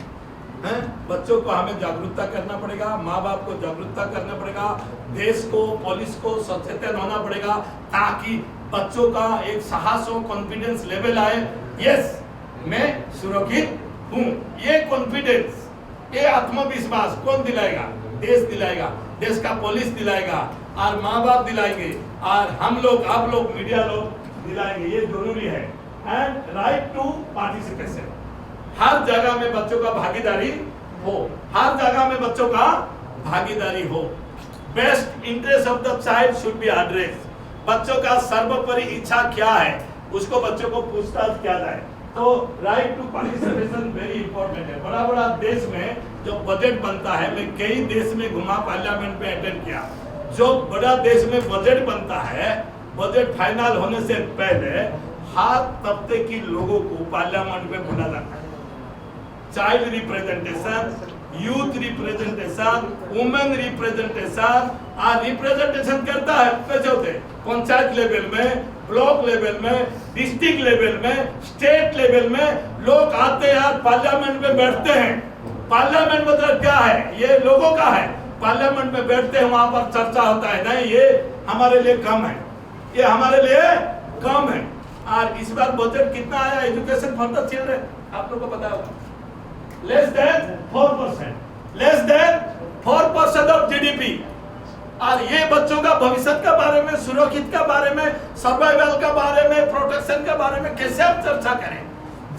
बच्चों को हमें जागरूकता करना पड़ेगा, माँ बाप को जागरूकता करना पड़ेगा, देश को, पुलिस को सचेतन होना पड़ेगा, ताकि बच्चों का एक साहस और कॉन्फिडेंस लेवल आए। यस, मैं सुरक्षित हूँ। ये कॉन्फिडेंस, ये आत्मविश्वास कौन दिलाएगा? देश दिलाएगा, देश का पुलिस दिलाएगा, और माँ बाप दिलाएंगे, और हम लोग, आप लोग, मीडिया लोग दिलाएंगे। ये जरूरी है। And right to participation. हर जगह में बच्चों का भागीदारी हो, हर जगह में बच्चों का भागीदारी हो। Best interest of the child should be address. बच्चों का सर्वोपरि इच्छा क्या है उसको बच्चों को पूछताछ किया जाए। तो right to participation very important है। बड़ा बड़ा देश में जो बजट बनता है, मैं कई देश में घुमा, पार्लियामेंट में अटेंड किया, जो बड़ा देश में बजट बनता है, बजट फाइनल होने से पहले हर तबके के लोगों को पार्लियामेंट में बुला जाता है। Child representation, youth representation, women representation, representation करता है कैसे होते, पंचायत लेवल में, ब्लॉक लेवल में, डिस्ट्रिक्ट लेवल में, स्टेट लेवल में लोग आते हैं, पार्लियामेंट में बैठते हैं। पार्लियामेंट मतलब क्या है, ये लोगों का है। पार्लियामेंट में बैठते हैं, वहां पर चर्चा होता है, नहीं ये हमारे लिए कम है, ये हमारे लिए कम है। और इस बार बजट कितना आया एजुकेशन फॉर द चिल्ड्रन, आप लोगों को पता होगा, less than 4%, less than 4% of GDP. और ये बच्चों का भविष्य के बारे में, सुरक्षित के बारे में, सर्वाइवल के बारे में, प्रोटेक्शन के बारे में कैसे हम चर्चा करें।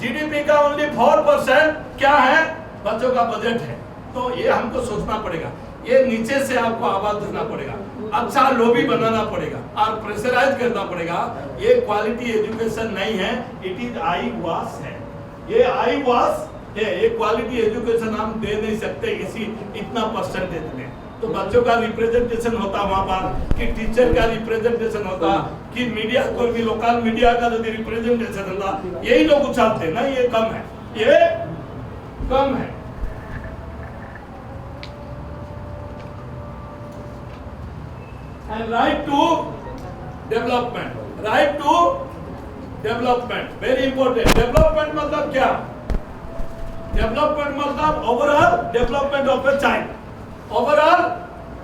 जीडीपी का ओनली 4% क्या है, बच्चों का बजट है। तो ये हमको सोचना पड़ेगा, ये नीचे से आपको आवाज देना पड़ेगा, अच्छा लॉबी बनाना पड़ेगा और प्रेशराइज करना पड़ेगा। ये क्वालिटी एजुकेशन नहीं है, इट इज आई वॉश है, ये आई वॉश है। ये क्वालिटी एजुकेशन हम दे नहीं सकते इसी इतना परसेंटेज में। तो बच्चों का रिप्रेजेंटेशन होता वहां पर, कि टीचर का रिप्रेजेंटेशन होता, कि मीडिया को भी, लोकल मीडिया का जो रिप्रेजेंटेशन होता, यही लोग उछालते ना, ये कम है, ये कम है। And right to development, right to development, very important। development मतलब क्या, development मतलब overall development of a child, overall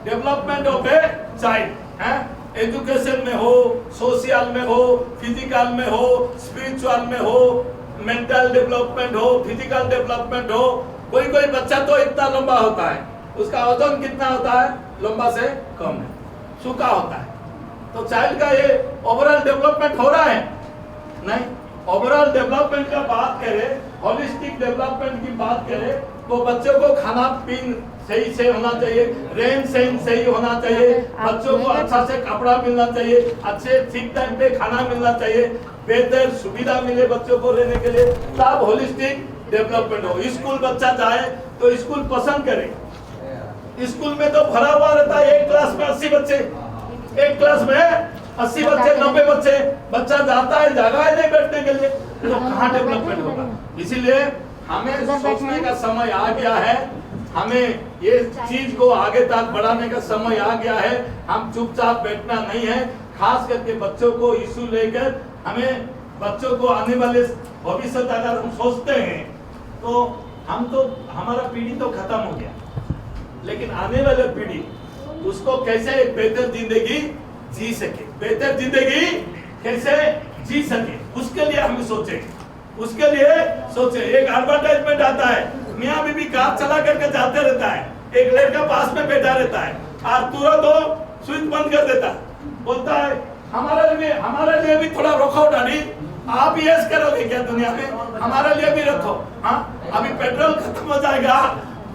development of a child है। एजुकेशन में हो, सोशल में हो, फिजिकल में हो, स्पिरिचुअल में हो, मेंटल डेवलपमेंट हो, फिजिकल डेवलपमेंट हो। कोई कोई बच्चा तो इतना लंबा होता है, उसका वजन कितना होता है, लंबा से कम है, सूखा होता है। तो चाइल्ड का ये ओवरऑल डेवलपमेंट हो रहा है नहीं। ओवरऑल डेवलपमेंट का बात करें, होलिस्टिक डेवलपमेंट की बात करें, तो बच्चों को खाना पीन सही से होना चाहिए, रहन सहन सही होना चाहिए, बच्चों को अच्छा से कपड़ा मिलना चाहिए, अच्छे ठीक टाइम पे खाना मिलना चाहिए, बेहतर सुविधा मिले बच्चों को रहने के लिए, तब होलिस्टिक डेवलपमेंट हो। स्कूल बच्चा जाए तो स्कूल पसंद करे। स्कूल में तो भरा हुआ रहता है, एक क्लास में 80 बच्चे, एक क्लास में 80 बच्चे, 90 बच्चे, बच्चा जाता है, जगह है नहीं बैठने के लिए, तो कहाँ डेवलपमेंट होगा। इसीलिए हमें सोचने का समय आ गया है, हमें ये चीज को आगे तक बढ़ाने का समय आ गया है। हम चुपचाप बैठना नहीं है, खास करके बच्चों को इशू लेकर हमें बच्चों को आने वाले भविष्य अगर हम सोचते हैं तो हम तो, हमारा पीढ़ी तो खत्म हो गया, लेकिन आने वाले पीढ़ी उसको कैसे एक बेहतर जिंदगी जी सके, बेहतर जिंदगी कैसे जी सके, उसके लिए हम सोचे, उसके लिए सोचे। एक एडवर्टाइजमेंट आता है, मियाँ बीबी कार चला करके जाते रहता है, एक लड़का पास में बैठा रहता है और तुरंत वो स्विच बंद कर देता है, बोलता है हमारे लिए भी थोड़ा रखो डैडी, आप ही ऐसे करोगे क्या दुनिया में, हमारे लिए भी रखो। हाँ, अभी पेट्रोल खत्म हो जाएगा,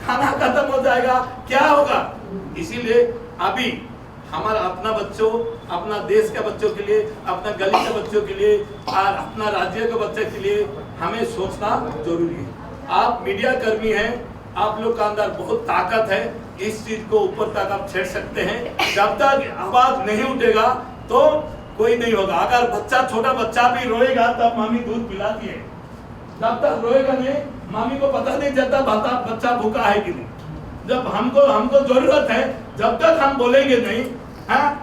खाना खत्म हो जाएगा, क्या होगा। इसीलिए अभी हमारा अपना बच्चों, अपना देश के बच्चों के लिए, अपना गली के बच्चों के लिए और अपना राज्य के बच्चे के लिए हमें सोचना जरूरी है। आप मीडिया कर्मी हैं, आप लोग का अंदर बहुत ताकत है, इस चीज को ऊपर तक आप छेड़ सकते हैं। जब तक आवाज नहीं उठेगा तो कोई नहीं होगा। अगर बच्चा, छोटा बच्चा भी रोएगा तब मामी दूध पिलाती है, जब तक रोएगा नहीं मामी को पता नहीं चलता बच्चा भूखा है कि नहीं। जब हमको जरूरत है, जब तक हम बोलेंगे नहीं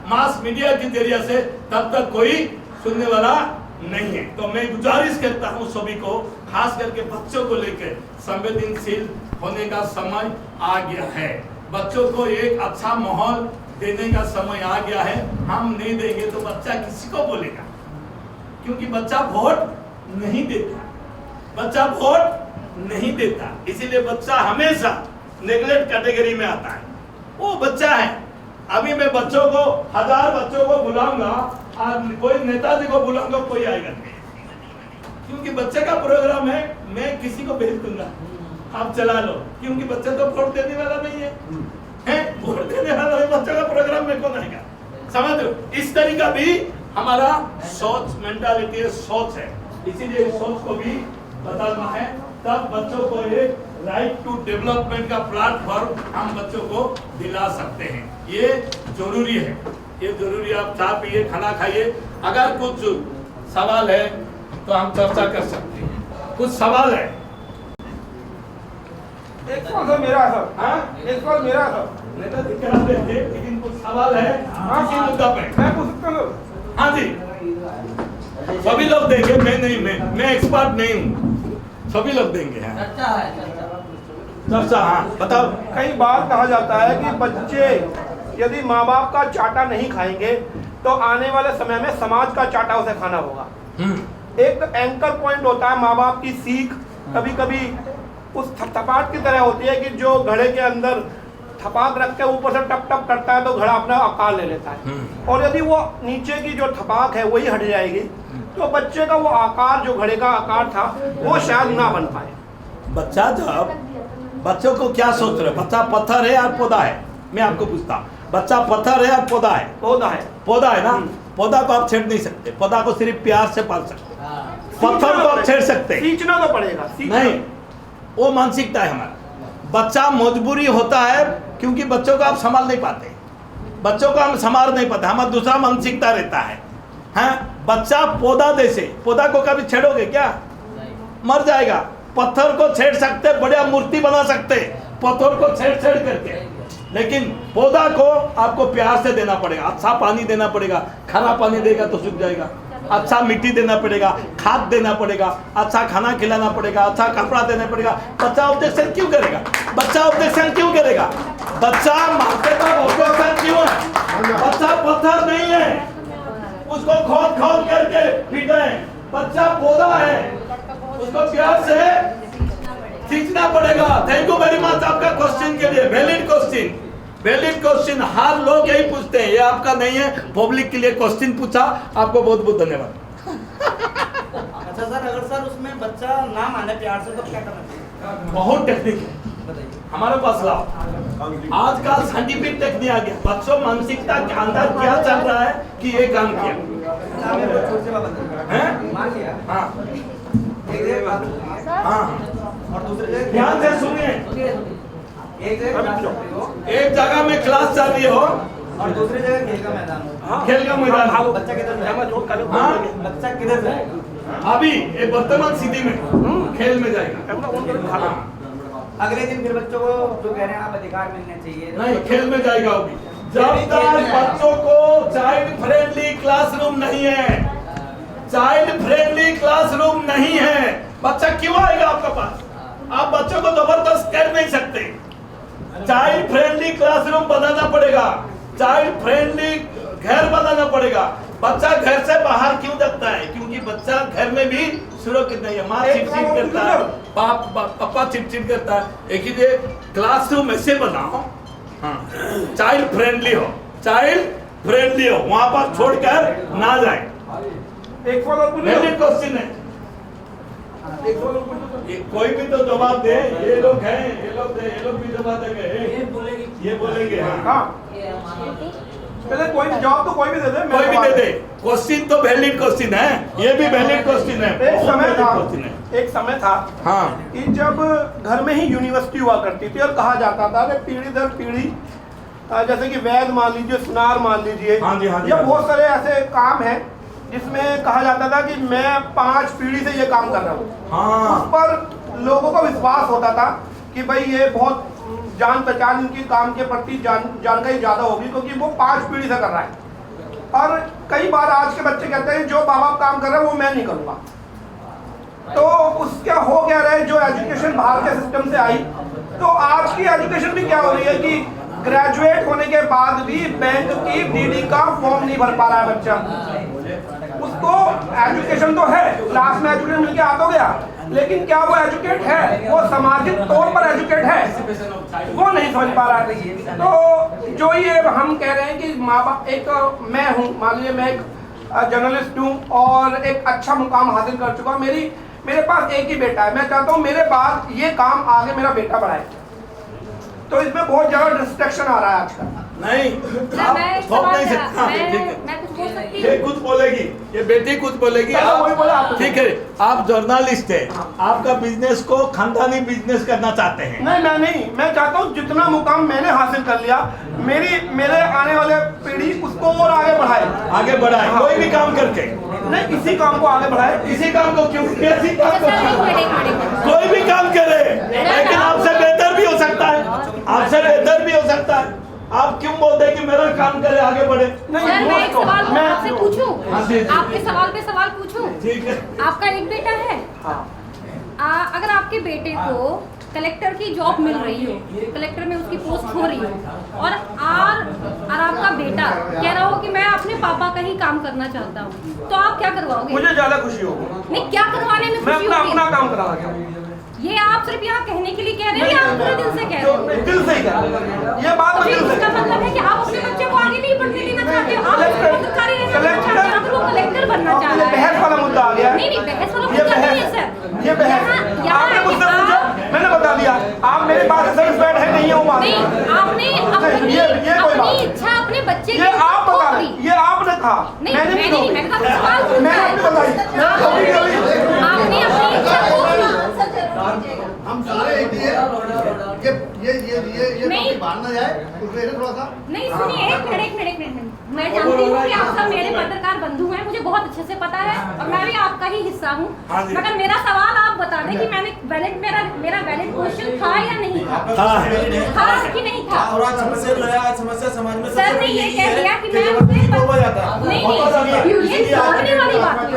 मास मीडिया के जरिए से, तब तक कोई सुनने वाला नहीं है। तो मैं गुजारिश करता हूँ सभी को, खास करके बच्चों को लेकर संवेदनशील होने का समय आ गया है। बच्चों को एक अच्छा माहौल देने का समय आ गया है। हम नहीं देंगे तो बच्चा किसी को बोलेगा, क्योंकि बच्चा वोट नहीं देता, बच्चा वोट नहीं देता। इसीलिए बच्चा हमेशा नेगलेक्ट कैटेगरी में आता है, वो बच्चा है। अभी मैं बच्चों को 1000 बच्चों को बुलाऊंगा और कोई नेताजी को बुलाऊंगा, कोई आएगा नहीं। क्योंकि बच्चे का प्रोग्राम है, मैं किसी को भेज दूंगा, आप चला लो, क्योंकि बच्चे तो वोट देने वाला नहीं है, वोट देने वाला है, बच्चों का प्रोग्राम में कौन आएगा? समझ लो, इस तरीका भी हमारा सोच, मेंटालिटी है, सोच है। इसीलिए इस सोच को भी बदलना है, तब बच्चों को एक राइट टू डेवलपमेंट का प्लेटफॉर्म हम बच्चों को दिला सकते हैं। ये जरूरी है, ये जरूरी है। आप चाय पिए, खाना खाइए, अगर कुछ सवाल है तो हम चर्चा कर सकते हैं। कुछ सवाल है? एक सवाल मेरा सर। हाँ, एक सवाल मेरा सर। नेता जी कह रहे थे, लेकिन कुछ सवाल है किसी मुद्दा पे। मैं पूछ सकता हूँ? हाँ जी, सभी लोग देंगे, मैं नहीं, मैं एक्सपर्ट नहीं हूँ, सभी लोग देंगे। चर्चा, हाँ बताओ। कई बार कहा जाता है कि बच्चे यदि माँ बाप का चाटा नहीं खाएंगे तो आने वाले समय में समाज का चाटा उसे खाना होगा। एक एंकर पॉइंट होता है माँ बाप की सीख, कभी कभी उस थपथपाट की तरह होती है कि जो घड़े के अंदर थपाक रख के ऊपर से टप टप करता है तो घड़ा अपना आकार ले लेता है, और यदि वो नीचे की जो थपाक है वही हट जाएगी तो बच्चे का वो आकार, जो घड़े का आकार था, वो शायद ना बन पाए। बच्चा जब, बच्चों को क्या सोच रहे, बच्चा पत्थर है या पौधा है? मैं आपको पूछता, बच्चा पत्थर है या पौधा है? पौधा है। पौधा है ना, पौधा को आप छेड़ नहीं सकते, पौधा को सिर्फ प्यार से पाल सकते, पत्थर को आप छेड़ सकते, सींचना तो पड़ेगा, नहीं, वो मानसिकता है हमारा। बच्चा मजबूरी होता है क्योंकि बच्चों को आप संभाल नहीं पाते, बच्चों को हम संभाल नहीं पाते, हमारा दूसरा मानसिकता रहता है। हाँ, बच्चा पौधा जैसे, पौधा को कभी छेड़ोगे क्या? मर जाएगा। पत्थर को छेड़ सकते, बढ़िया मूर्ति बना सकते पत्थर को छेड़ छेड़ करके, लेकिन पौधा को आपको प्यार से देना पड़ेगा, अच्छा पानी देना पड़ेगा, खराब पानी देगा तो सूख जाएगा, अच्छा मिट्टी देना पड़ेगा, खाद देना पड़ेगा, अच्छा खाना खिलाना पड़ेगा, अच्छा कपड़ा देना पड़ेगा। बच्चा ऑब्जेक्शन क्यों करेगा? बच्चा ऑब्जेक्शन क्यों करेगा? बच्चा मारते का ऑब्जेक्शन क्यों है? बच्चा पत्थर नहीं है, उसको खोद खोद करके पीटे। बच्चा पौधा है, उसको प्यार से सींचना पड़ेगा। थैंक यू वेरी मच आपका क्वेश्चन के लिए, वैलिड क्वेश्चन, वैलिड क्वेश्चन। हर लोग यही पूछते हैं, ये आपका नहीं है, पब्लिक के लिए क्वेश्चन पूछा, आपको बहुत बहुत धन्यवाद। अच्छा सर, अगर सर उसमें बच्चा ना माने प्यार से तो क्या करना चाहिए? बहुत टेक्निक है हमारे पास, लाओ। आज का साइंटिफिक टेक्निक आ गया, बच्चों मानसिकता के अंदर क्या चल रहा है कि ये काम किया है। हाँ हाँ, और दूसरे ध्यान से सुनिए, एक जगह में क्लास चल रही हो और दूसरी जगह खेल का मैदान हो। खेल का मैदान, बच्चा किधर जाएगा? हाँ? बच्चा किधर जाएगा? अभी ये वर्तमान स्थिति में खेल में जाएगा, अगले दिन फिर बच्चों को जो कह रहे हैं आप अधिकार मिलने चाहिए, नहीं खेल में जाएगा। अभी जब तक बच्चों को चाइल्ड फ्रेंडली क्लासरूम नहीं है, चाइल्ड फ्रेंडली क्लासरूम नहीं है, बच्चा क्यों आएगा आपके पास? आप बच्चों को जबरदस्त कर नहीं सकते। चाइल्ड फ्रेंडली क्लासरूम बनाना पड़ेगा, चाइल्ड फ्रेंडली घर बनाना पड़ेगा। बच्चा घर से बाहर क्यों जाता है? क्योंकि बच्चा घर में भी सुरक्षित नहीं है, माँ चिड़चिड़ करता है, पापा चिड़चिड़ करता है। एक ही क्लासरूम ऐसे बनाओ, हाँ, चाइल्ड फ्रेंडली हो, चाइल्ड फ्रेंडली हो, वहां पर छोड़कर ना जाए। एक क्वेश्चन है, कोई भी तो जवाब दे। ये लोग हैं, ये लोग भी जवाब देंगे, ये बोलेंगे। हाँ, पहले कोई जवाब तो कोई भी दे दे, कोई भी दे दे। क्वेश्चन तो वैलिड क्वेश्चन है, ये भी वैलिड क्वेश्चन है। एक समय था हाँ, कि जब घर में ही यूनिवर्सिटी हुआ करती थी और कहा जाता था कि पीढ़ी दर पीढ़ी, जैसे कि वैद मान लीजिए, सुनार मान लीजिए, हाँ जी, हाँ जी, या बहुत सारे ऐसे काम हैं जिसमें कहा जाता था कि मैं 5 पीढ़ी से ये काम कर रहा हूँ। हाँ, उस पर लोगों को विश्वास होता था कि भाई ये बहुत जान पहचान, इनकी काम के प्रति जानकारी ज़्यादा होगी क्योंकि वो 5 पीढ़ी से कर रहा है। और कई बार आज के बच्चे कहते हैं जो बाप बाप काम कर रहे हैं वो मैं नहीं करूँगा। तो उसका हो क्या रहा है, जो एजुकेशन बाहर के सिस्टम से आई, तो आज की एजुकेशन भी क्या हो रही है कि ग्रेजुएट होने के बाद भी बैंक की डीडी का फॉर्म नहीं भर पा रहा है बच्चा। उसको एजुकेशन तो है, क्लास में एजुकेशन मिलके आ तो गया, लेकिन क्या वो एजुकेट है? वो सामाजिक तौर पर एजुकेट है? वो नहीं समझ पा रहा है। तो जो ये हम कह रहे हैं कि माँ बाप, एक मैं हूँ, मान लीजिए मैं एक जर्नलिस्ट हूँ और एक अच्छा मुकाम हासिल कर चुका हूँ। मेरे पास एक ही बेटा है। मैं चाहता हूँ मेरे बाद ये काम आगे मेरा बेटा बढ़ाए, तो इसमें बहुत ज़्यादा डिस्ट्रैक्शन आ रहा है आजकल। नहीं, आप थोप नहीं सकते। हाँ, ठीक है, मैं कुछ बोल सकती ये कुछ बोलेगी, ये बेटी कुछ बोलेगी। वही बोला आप। ठीक है, आप जर्नलिस्ट है, आपका बिजनेस को खानदानी बिजनेस करना चाहते हैं। नहीं, मैं चाहता हूँ जितना मुकाम मैंने हासिल कर लिया, मेरे आने वाले पीढ़ी उसको और आगे बढ़ाए, आगे बढ़ाए। हाँ। कोई भी काम करके नहीं, इसी काम को आगे बढ़ाए। इसी काम को क्यों, इसी काम को क्यों? एक मिनट। कोई भी काम करे, लेकिन आपसे बेहतर भी हो सकता है, आपसे बेहतर भी हो सकता है। आप क्यों बोलते हैं कि मेरा काम करे, आगे बढ़े? नहीं, सर, मैं एक सवाल मैं आपसे पूछूं? हाँ, जी, जी। आपके सवाल पे सवाल पूछूं? ठीक है। आपका एक बेटा है। हाँ। अगर आपके बेटे को कलेक्टर की जॉब मिल रही हो, कलेक्टर में उसकी पोस्ट हो रही हो, और आपका बेटा कह रहा हो कि मैं अपने पापा का ही काम करना चाहता हूँ, तो आप क्या करवाओगे? मुझे ज्यादा खुशी होगी। नहीं, क्या करवाने में मैं खुशी अपना होगी? काम करा। ये आप सिर्फ यहाँ कहने के लिए कह रहे हैं या आप पूरे दिल से कह रहे हो? दिल से ही कह रहा हूं। ये बात तो मैं फिर दिल से इसका कह रहा हूं। मतलब है कि आप अपने बच्चे को आगे नहीं बढ़ने देना चाहते हो, आप उसको पत्रकारी रहना चाहते हो, अगर वो कलेक्टर बनना चाह रहा है। बहस वाला मुद्दा आ गया। नहीं, बहस वाला ये मुद्दा नहीं है बहस सर। ये बहस यहाँ आपने है मुझसे कि पूछा, मैंने बता दिया। आप मेरे पास सेटिस्फाइड है नहीं है वो बात। नहीं, आपने अपनी ये कोई बात अपनी इच्छा अपने बच्चे ये की आप बता रहे, ये आपने कहा, नहीं, मैंने मैंने नहीं, मैंने कहा सवाल पूछा मैंने है। अपनी बताई। आपने अपनी इच्छा पूछी। हम सारे एक ही है। ये नहीं। बाहर ना जाए उसमें थोड़ा सा। नहीं, सुनिए, एक मिनट। मैं जानती हूँ कि आप सब मेरे पत्रकार बंधु हैं, मुझे बहुत अच्छे से पता है, और मैं भी आपका ही हिस्सा हूँ। हाँ जी। मगर मेरा सवाल आप बता दें कि मेरा वैलिड क्वेश्चन था या नहीं था? था कि नहीं था? और आज समस्या समाज में सर ने ये कह दिया कि मैं अपने नहीं, ये समझने वाली बात है।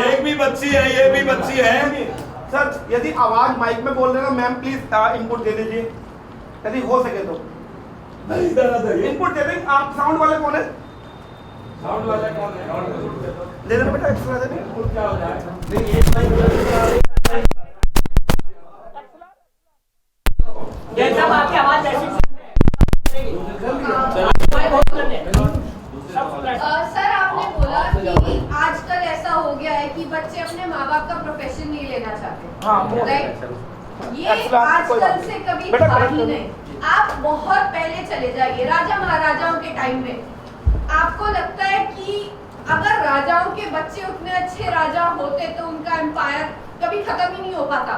एक भी बच्ची है, ये भी बच्ची है। सर, यदि आवाज माइक में बोल रहे हैं, मैम प्लीज इनपुट दे दीजिए, यदि हो सके तो नहीं, इधर आ जाइए। इनपुट दे दें। आप साउंड वाले कौन है? साउंड वाला कौन है? दे देना बेटा, एक्स्ट्रा दे दें। क्या हो जाए? जैसा आपकी आवाज ऐसी सर, आपने बोला कि आजकल ऐसा हो गया है कि बच्चे अपने माँ बाप का प्रोफेशन नहीं लेना चाहते। हाँ, वो राइट। ये आजकल से कभी था ही नहीं। आप बहुत पहले चले जाइए, राजा महाराजाओं के टाइम में। आपको लगता है कि अगर राजाओं के बच्चे उतने अच्छे राजा होते तो उनका एम्पायर कभी खत्म ही नहीं हो पाता।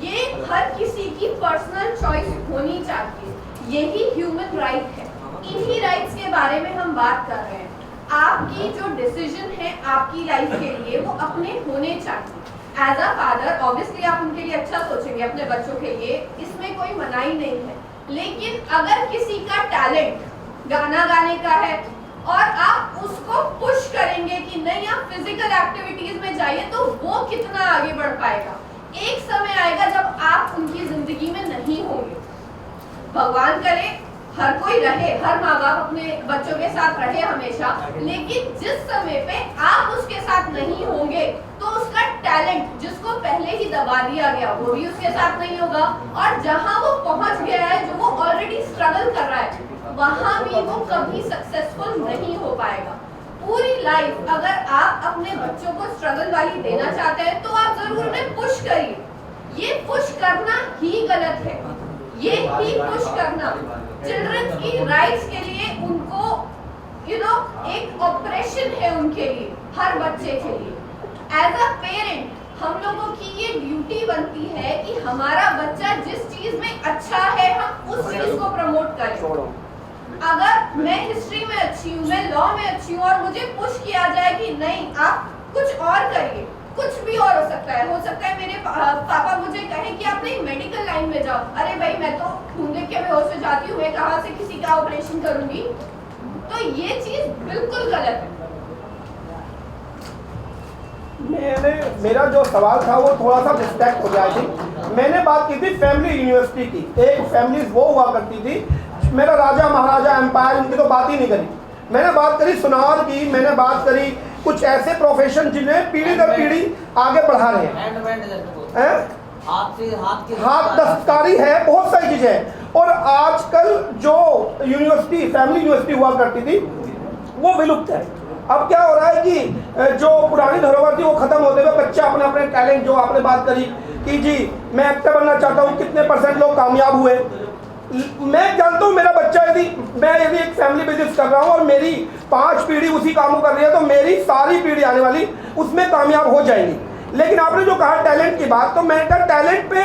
ये हर किसी की पर्सनल चॉइस होनी चाहिए, यही ह्यूमन राइट है। इन्हीं राइट्स के बारे में हम बात कर रहे हैं। आपकी जो डिसीजन है आपकी लाइफ के लिए, वो अपने होने चाहिए। एज अ फादर ऑब्वियसली आप उनके लिए अच्छा सोचेंगे, अपने बच्चों के लिए, इसमें कोई मनाही नहीं है। लेकिन अगर किसी का टैलेंट गाना गाने का है और आप उसको पुश करेंगे कि नहीं आप फिजिकल एक्टिविटीज में जाइए, तो वो कितना आगे बढ़ पाएगा? एक समय आएगा जब आप उनकी जिंदगी में नहीं होंगे। भगवान करे हर कोई रहे, हर माँ बाप अपने बच्चों के साथ रहे हमेशा, लेकिन जिस समय पे आप उसके साथ नहीं होंगे तो उसका टैलेंट जिसको पहले ही दबा दिया गया वो भी उसके साथ नहीं होगा, और जहाँ वो पहुँच गया है, जो वो ऑलरेडी स्ट्रगल कर रहा है, वहाँ भी वो कभी सक्सेसफुल नहीं हो पाएगा। पूरी लाइफ अगर आप अपने बच्चों को स्ट्रगल वाली देना चाहते हैं तो आप जरूर उन्हें पुश करिए। ये पुश करना ही गलत है, ये ही पुश करना चिल्ड्रंस की राइट्स के लिए उनको एक ऑपरेशन है उनके लिए, हर बच्चे के लिए। एज अ पेरेंट हम लोगों की ये ड्यूटी बनती है कि हमारा बच्चा जिस चीज में अच्छा है हम उस चीज को प्रमोट करें। अगर मैं हिस्ट्री में अच्छी हूँ, मैं लॉ में अच्छी हूँ, और मुझे पुश किया जाए कि नहीं आप कुछ और करिए, कुछ भी और हो सकता है मेरे पापा मुझे कहें कि आप नहीं मेडिकल लाइन में जाओ, अरे भाई मैं तो खून देख के बेहोश हो जाती हूँ, मैं कहाँ से किसी का ऑपरेशन करूंगी? तो ये चीज बिल्कुल गलत है। मेरा जो सवाल था वो थोड़ा सा डिस्ट्रैक्ट हो गया थी। मैंने बात की थी फैमिली यूनिवर्सिटी की। एक फैमिली वो हुआ करती थी, मेरा राजा महाराजा एम्पायर, उनकी तो बात ही नहीं करी। मैंने बात करी सुनार की, मैंने बात करी कुछ ऐसे प्रोफेशन जिन्हें पीढ़ी दर पीढ़ी आगे बढ़ा रहे हैं। हाथ दस्तकारी है, बहुत सारी चीजें हैं। और आजकल जो यूनिवर्सिटी, फैमिली यूनिवर्सिटी हुआ करती थी, वो विलुप्त है। अब क्या हो रहा है कि जो पुरानी धरोहर थी वो खत्म होते हुए बच्चा अपने अपने टैलेंट, जो आपने बात करी कि जी मैं एक्टर बनना चाहता हूँ, कितने % लोग कामयाब हुए। मैं जानता हूँ मेरा बच्चा मैं यदि एक फैमिली बिजनेस कर रहा हूँ और मेरी 5 पीढ़ी उसी काम को कर रही है, तो मेरी सारी पीढ़ी आने वाली उसमें कामयाब हो जाएंगी। लेकिन आपने जो कहा टैलेंट की बात, तो मैं टैलेंट पे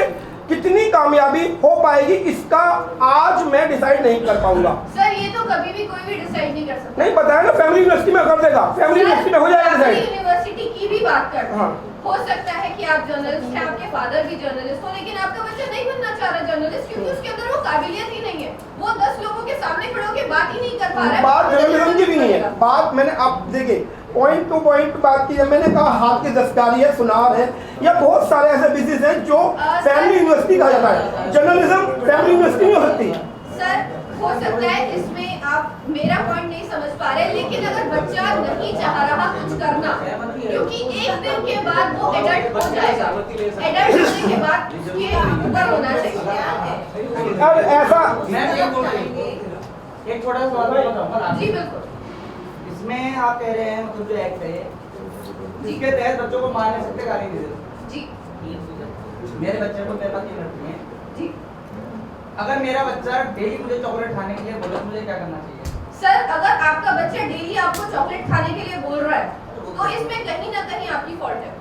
कितनी कामयाबी हो पाएगी इसका आज मैं डिसाइड नहीं कर पाऊंगा। सर ये तो कभी भी कोई भी डिसाइड नहीं कर सकता। नहीं बताया ना, फैमिली यूनिवर्सिटी में कर देगा, फैमिली यूनिवर्सिटी में हो जाएगा डिसाइड। यूनिवर्सिटी की भी बात करते हैं। हाँ। हो सकता है कि आप जर्नलिस्ट हैं, आपके फादर भी जर्नलिस्ट हो, लेकिन आपका बच्चा नहीं बनना चाह रहा जर्नलिस्ट, क्योंकि उसके अंदर वो काबिलियत ही नहीं है। वो 10 लोगों के सामने खड़े होकर बात ही नहीं कर पा रहा है। बात जर्नलिज्म की भी नहीं है, बात मैंने आप देखिए पॉइंट टू पॉइंट बात की है। मैंने कहा हाथ की दस्तकारी है, सुनार है, या बहुत सारे ऐसे बिजनेस हैं जो फैमिली यूनिवर्सिटी कहा जाता है। जर्नलिज्म फैमिली यूनिवर्सिटी नहीं हो सकती। सर हो सकता है इसमें आप मेरा पॉइंट नहीं समझ पा रहे, लेकिन अगर बच्चा नहीं चाह रहा कुछ करना, क्योंकि एक दिन के बाद वो एडल्ट हो जाएगा, एडल्ट होने के बाद उसके ऊपर होना चाहिए। और ऐसा एक छोटा सा सवाल मैं बताऊंगा। जी बिल्कुल। इसमें आप कह रहे हैं मतलब जो एक्ट है जिसके तहत बच्चों को मार नहीं सकते, गाली नहीं दे जी सकते। मेरे बच्चे को मेरे पास 3 लड़की हैं जी। अगर मेरा बच्चा डेली मुझे चॉकलेट खाने के लिए बोले तो मुझे क्या करना चाहिए? सर अगर आपका बच्चा डेली आपको चॉकलेट खाने के लिए बोल रहा है, तो इसमें कहीं ना कहीं आपकी फॉल्ट है।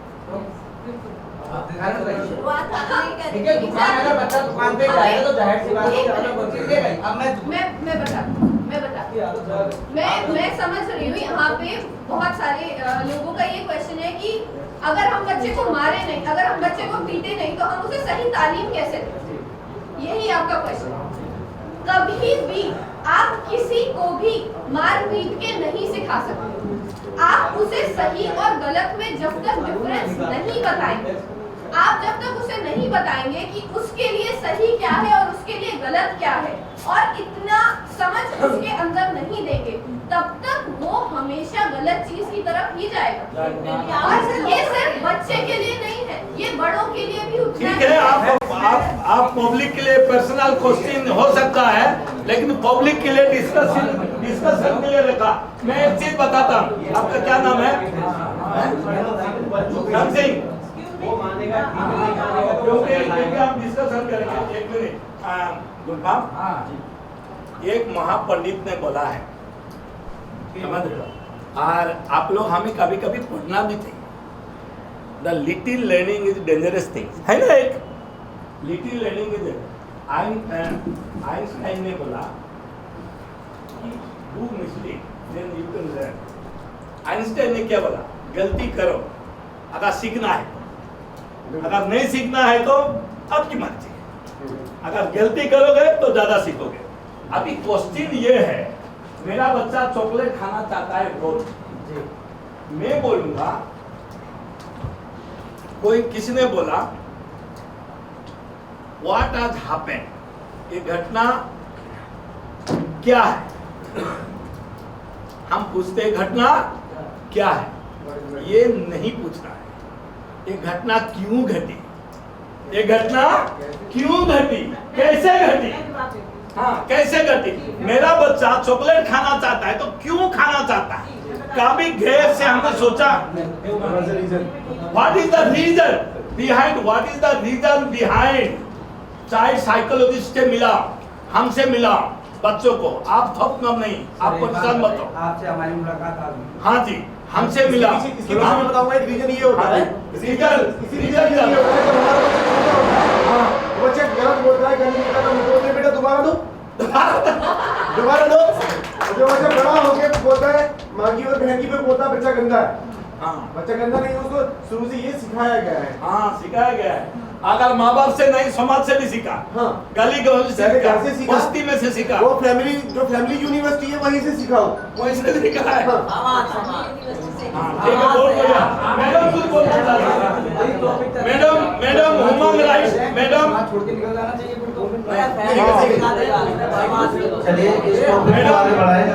ठीक है, दुकान अगर बच्चा दुकान पे जाएगा तो जाहिर सी बात है अलग कोई चीज लेगा। अब मैं बताती हूँ। मैं समझ रही हूँ। यहाँ पे बहुत सारे लोगों का ये क्वेश्चन है कि अगर हम बच्चे को मारे नहीं, अगर हम बच्चे को पीटे नहीं, तो हम उसे सही तालीम कैसे दें? यही आपका क्वेश्चन है। कभी भी आप किसी को भी मार पीट के नहीं सिखा सकते। आप उसे सही और गलत में जब तक डिफरेंस नहीं बताएंगे, आप जब तक उसे नहीं बताएंगे कि उसके लिए सही क्या है और उसके लिए गलत क्या है, और इतना समझ उसके अंदर नहीं देंगे, तब तक वो हमेशा गलत चीज की तरफ ही जाएगा। और ये सिर्फ बच्चे के लिए नहीं है, ये बड़ों के लिए भी उतना ठीक है। आप पब्लिक के लिए पर्सनल क्वेश्चन हो सकता है, लेकिन पब्लिक के लिए डिस्कशन के लिए रखा। मैं एक चीज बताता हूँ, आपका क्या नाम है? राम सिंह। क्योंकि हम डिस्कशन करेंगे। एक मिनट गुलफाम, एक महापंडित ने बोला है, समझ रहे हो, और आप लोग हमें कभी कभी पढ़ना भी चाहिए। The little learning is dangerous thing, है ना? एक लिटिल लर्निंग इज आइंस्टाइन ने बोला do mistake then you can learn. Einstein ने क्या बोला? गलती करो अगर सीखना है, अगर नहीं सीखना है तो आपकी मर्जी। अगर गलती करोगे तो ज्यादा सीखोगे। अभी क्वेश्चन ये है, मेरा बच्चा चॉकलेट खाना चाहता है रोज, मैं बोलूंगा, कोई किसी ने बोला व्हाट हैज हैपेंड, ये घटना क्या है? हम पूछते घटना क्या है, ये नहीं पूछना है। ये घटना क्यों घटी, ये घटना क्यों घटी, कैसे घटी, हाँ कैसे घटी। मेरा बच्चा चॉकलेट खाना चाहता है तो क्यों खाना चाहता है? कभी गैर से हमने सोचा what is the reason behind, what is the reason behind. Child psychologist से मिला, हमसे मिला बच्चों को, आप थप कम नहीं, आप परेशान मत हो। आपसे हमारी मुलाकात आ गई। हाँ जी, हमसे मिला। इसके पीछे मैं बताऊंगा एक रीजन ये होता है, बच्चा गलत बोल रहा है, गलत बोल रहा है, बोलते बेटा दोबारा दो, दोबारा दो। जो बच्चा बड़ा होकर बोलता है माँ की और बहन की पे बोलता है बच्चा गंदा है। हाँ बच्चा गंदा नहीं, उसको शुरू से ये सिखाया गया है। हाँ सिखाया गया है। अगर माँ बाप से नहीं, समाज से भी सीखा, हाँ गली गली से पहले घर से सीखा, बस्ती में से सीखा, वो जो फैमिली यूनिवर्सिटी है वहीं से सीखा हो, वहीं से सीखा है। हाँ। हाँ, ठीक है, बहुत बढ़िया। मैडम कुछ बोलना चाहती हैं? मैडम ह्यूमन राइट्स, मैडम छोड़ के निकल जाना चाहिए फिर तो। चलिए इस टॉपिक को आगे बढ़ाएं।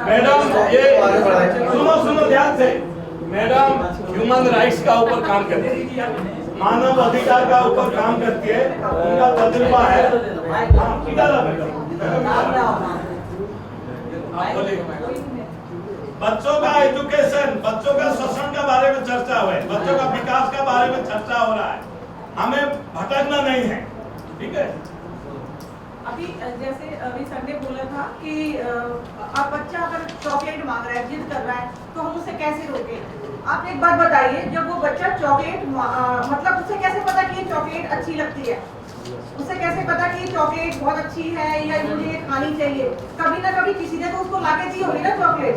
मैडम ये सुनो ध्यान से। मैडम ह्यूमन राइट्स का ऊपर काम करती है, मानव अधिकार का ऊपर काम करती है, उनका तजुर्बा है। इधर आ बेटा। बच्चों का एजुकेशन, बच्चों का शोषण के बारे में चर्चा हुई, बच्चों का विकास के बारे में चर्चा हो रहा है, हमें भटकना नहीं है, ठीक है। अभी जैसे अभी सर ने बोला था कि अब बच्चा अगर चॉकलेट मांग रहा है, जिद कर रहा है, तो हम उसे कैसे रोकें? आप एक बात बताइए, जब वो बच्चा चॉकलेट मतलब उसे कैसे पता कि ये चॉकलेट अच्छी लगती है? उसे कैसे पता कि ये चॉकलेट बहुत अच्छी है या मुझे ये खानी चाहिए? कभी ना कभी किसी ने तो उसको लाके दी होगी ना चॉकलेट,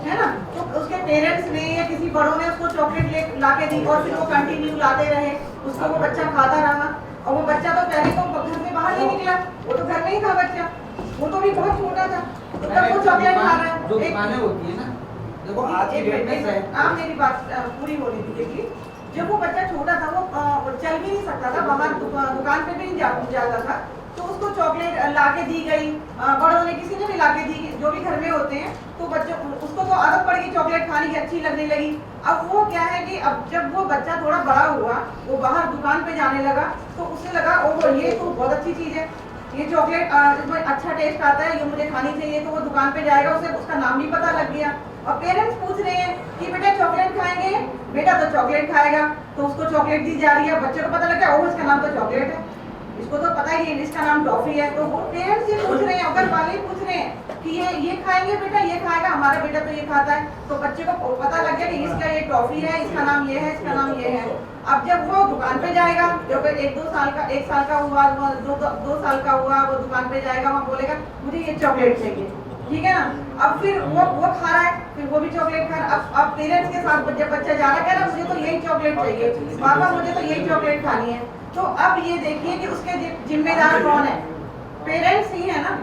है ना? तो उसके पेरेंट्स ने या किसी बड़ों ने उसको चॉकलेट लाके दी और फिर वो कंटिन्यू लाते रहे, उसको वो बच्चा खाता रहा, और वो बच्चा तो पहले तो घर से बाहर नहीं निकला, वो तो घर में ही था बच्चा, वो तो भी बहुत छोटा था, तो तब वो चॉकलेट खा रहा है। जो दुकानें होती है ना, देखो आज की डेट में आप मेरी बात पूरी होनी थी। जब वो बच्चा छोटा था, वो चल भी नहीं सकता था, बाहर दुकान पे भी नहीं जाता था, तो उसको चॉकलेट लाके दी गई, बड़ों ने किसी ने भी लाके दी, जो भी घर में होते हैं, तो बच्चे उसको तो आदत पड़ गई चॉकलेट खाने की, अच्छी लगने लगी। अब वो क्या है कि अब जब वो बच्चा थोड़ा बड़ा हुआ, वो बाहर दुकान पे जाने लगा, तो उसे लगा ओ ये तो बहुत अच्छी चीज है, ये चॉकलेट इसमें अच्छा टेस्ट आता है, ये मुझे खानी चाहिए, तो वो दुकान पे जाएगा, उसे उसका नाम भी पता लग गया। और पेरेंट्स पूछ रहे हैं कि बेटा चॉकलेट खाएंगे, बेटा तो चॉकलेट खाएगा, तो उसको चॉकलेट दी जा रही है, बच्चे को पता लग गया ओ इसका नाम तो चॉकलेट है, इसको तो पता ही है इसका नाम टॉफी है। तो वो पेरेंट्स ये पूछ रहे हैं, अगर वाले पूछ रहे हैं कि ये खाएंगे बेटा, ये खाएगा, हमारा बेटा तो ये खाता है, तो बच्चे को पता लग गया कि इसका ये टॉफी है, इसका नाम ये है, इसका नाम ये है। अब जब वो दुकान पे जाएगा, जब 1 साल का हुआ, 2 साल का हुआ, वो दुकान पे जाएगा, वहाँ बोलेगा मुझे ये चॉकलेट चाहिए, ठीक है ना। अब फिर वो खा रहा है, फिर वो भी चॉकलेट खा रहा है। अब पेरेंट्स के साथ जब बच्चा जा रहा है, कह रहा मुझे तो यही चॉकलेट चाहिए, पापा मुझे तो यही चॉकलेट खानी है। तो अब ये देखिए कि उसके जिम्मेदार कौन है? पेरेंट्स ही है ना,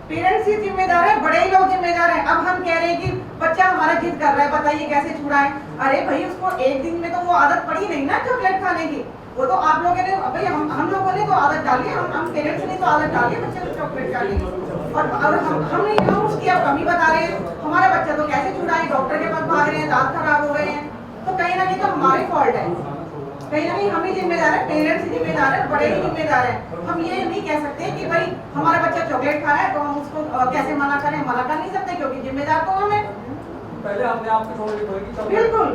पेरेंट्स ही जिम्मेदार है, बड़े ही लोग जिम्मेदार हैं। अब हम कह रहे हैं कि बच्चा हमारा जिद कर रहा है, बताइए कैसे छुड़ाएं? अरे भाई उसको एक दिन में तो वो आदत पड़ी नहीं ना चॉकलेट खाने की, वो तो आप लोगों ने भाई हम लोगों ने तो आदत डाली, हम पेरेंट्स ने तो आदत डाली है बच्चे को चॉकलेट खाने की, और हम उसकी अब कमी बता रहे हैं। हमारा बच्चा तो कैसे छुड़ाए, डॉक्टर के पास भाग रहे हैं, दांत खराब हो गए हैं, तो कहीं ना कहीं तो हमारे फॉल्ट है, कहीं ना कहीं हम ही जिम्मेदार है, पेरेंट्स ही जिम्मेदार है, बड़े ही जिम्मेदार है। हम ये नहीं कह सकते कि भाई हमारा बच्चा चॉकलेट खा रहा है तो हम उसको कैसे मना करें, मना कर नहीं सकते, क्योंकि जिम्मेदार तो हम है। पहले हमने आपको छोड़ बिल्कुल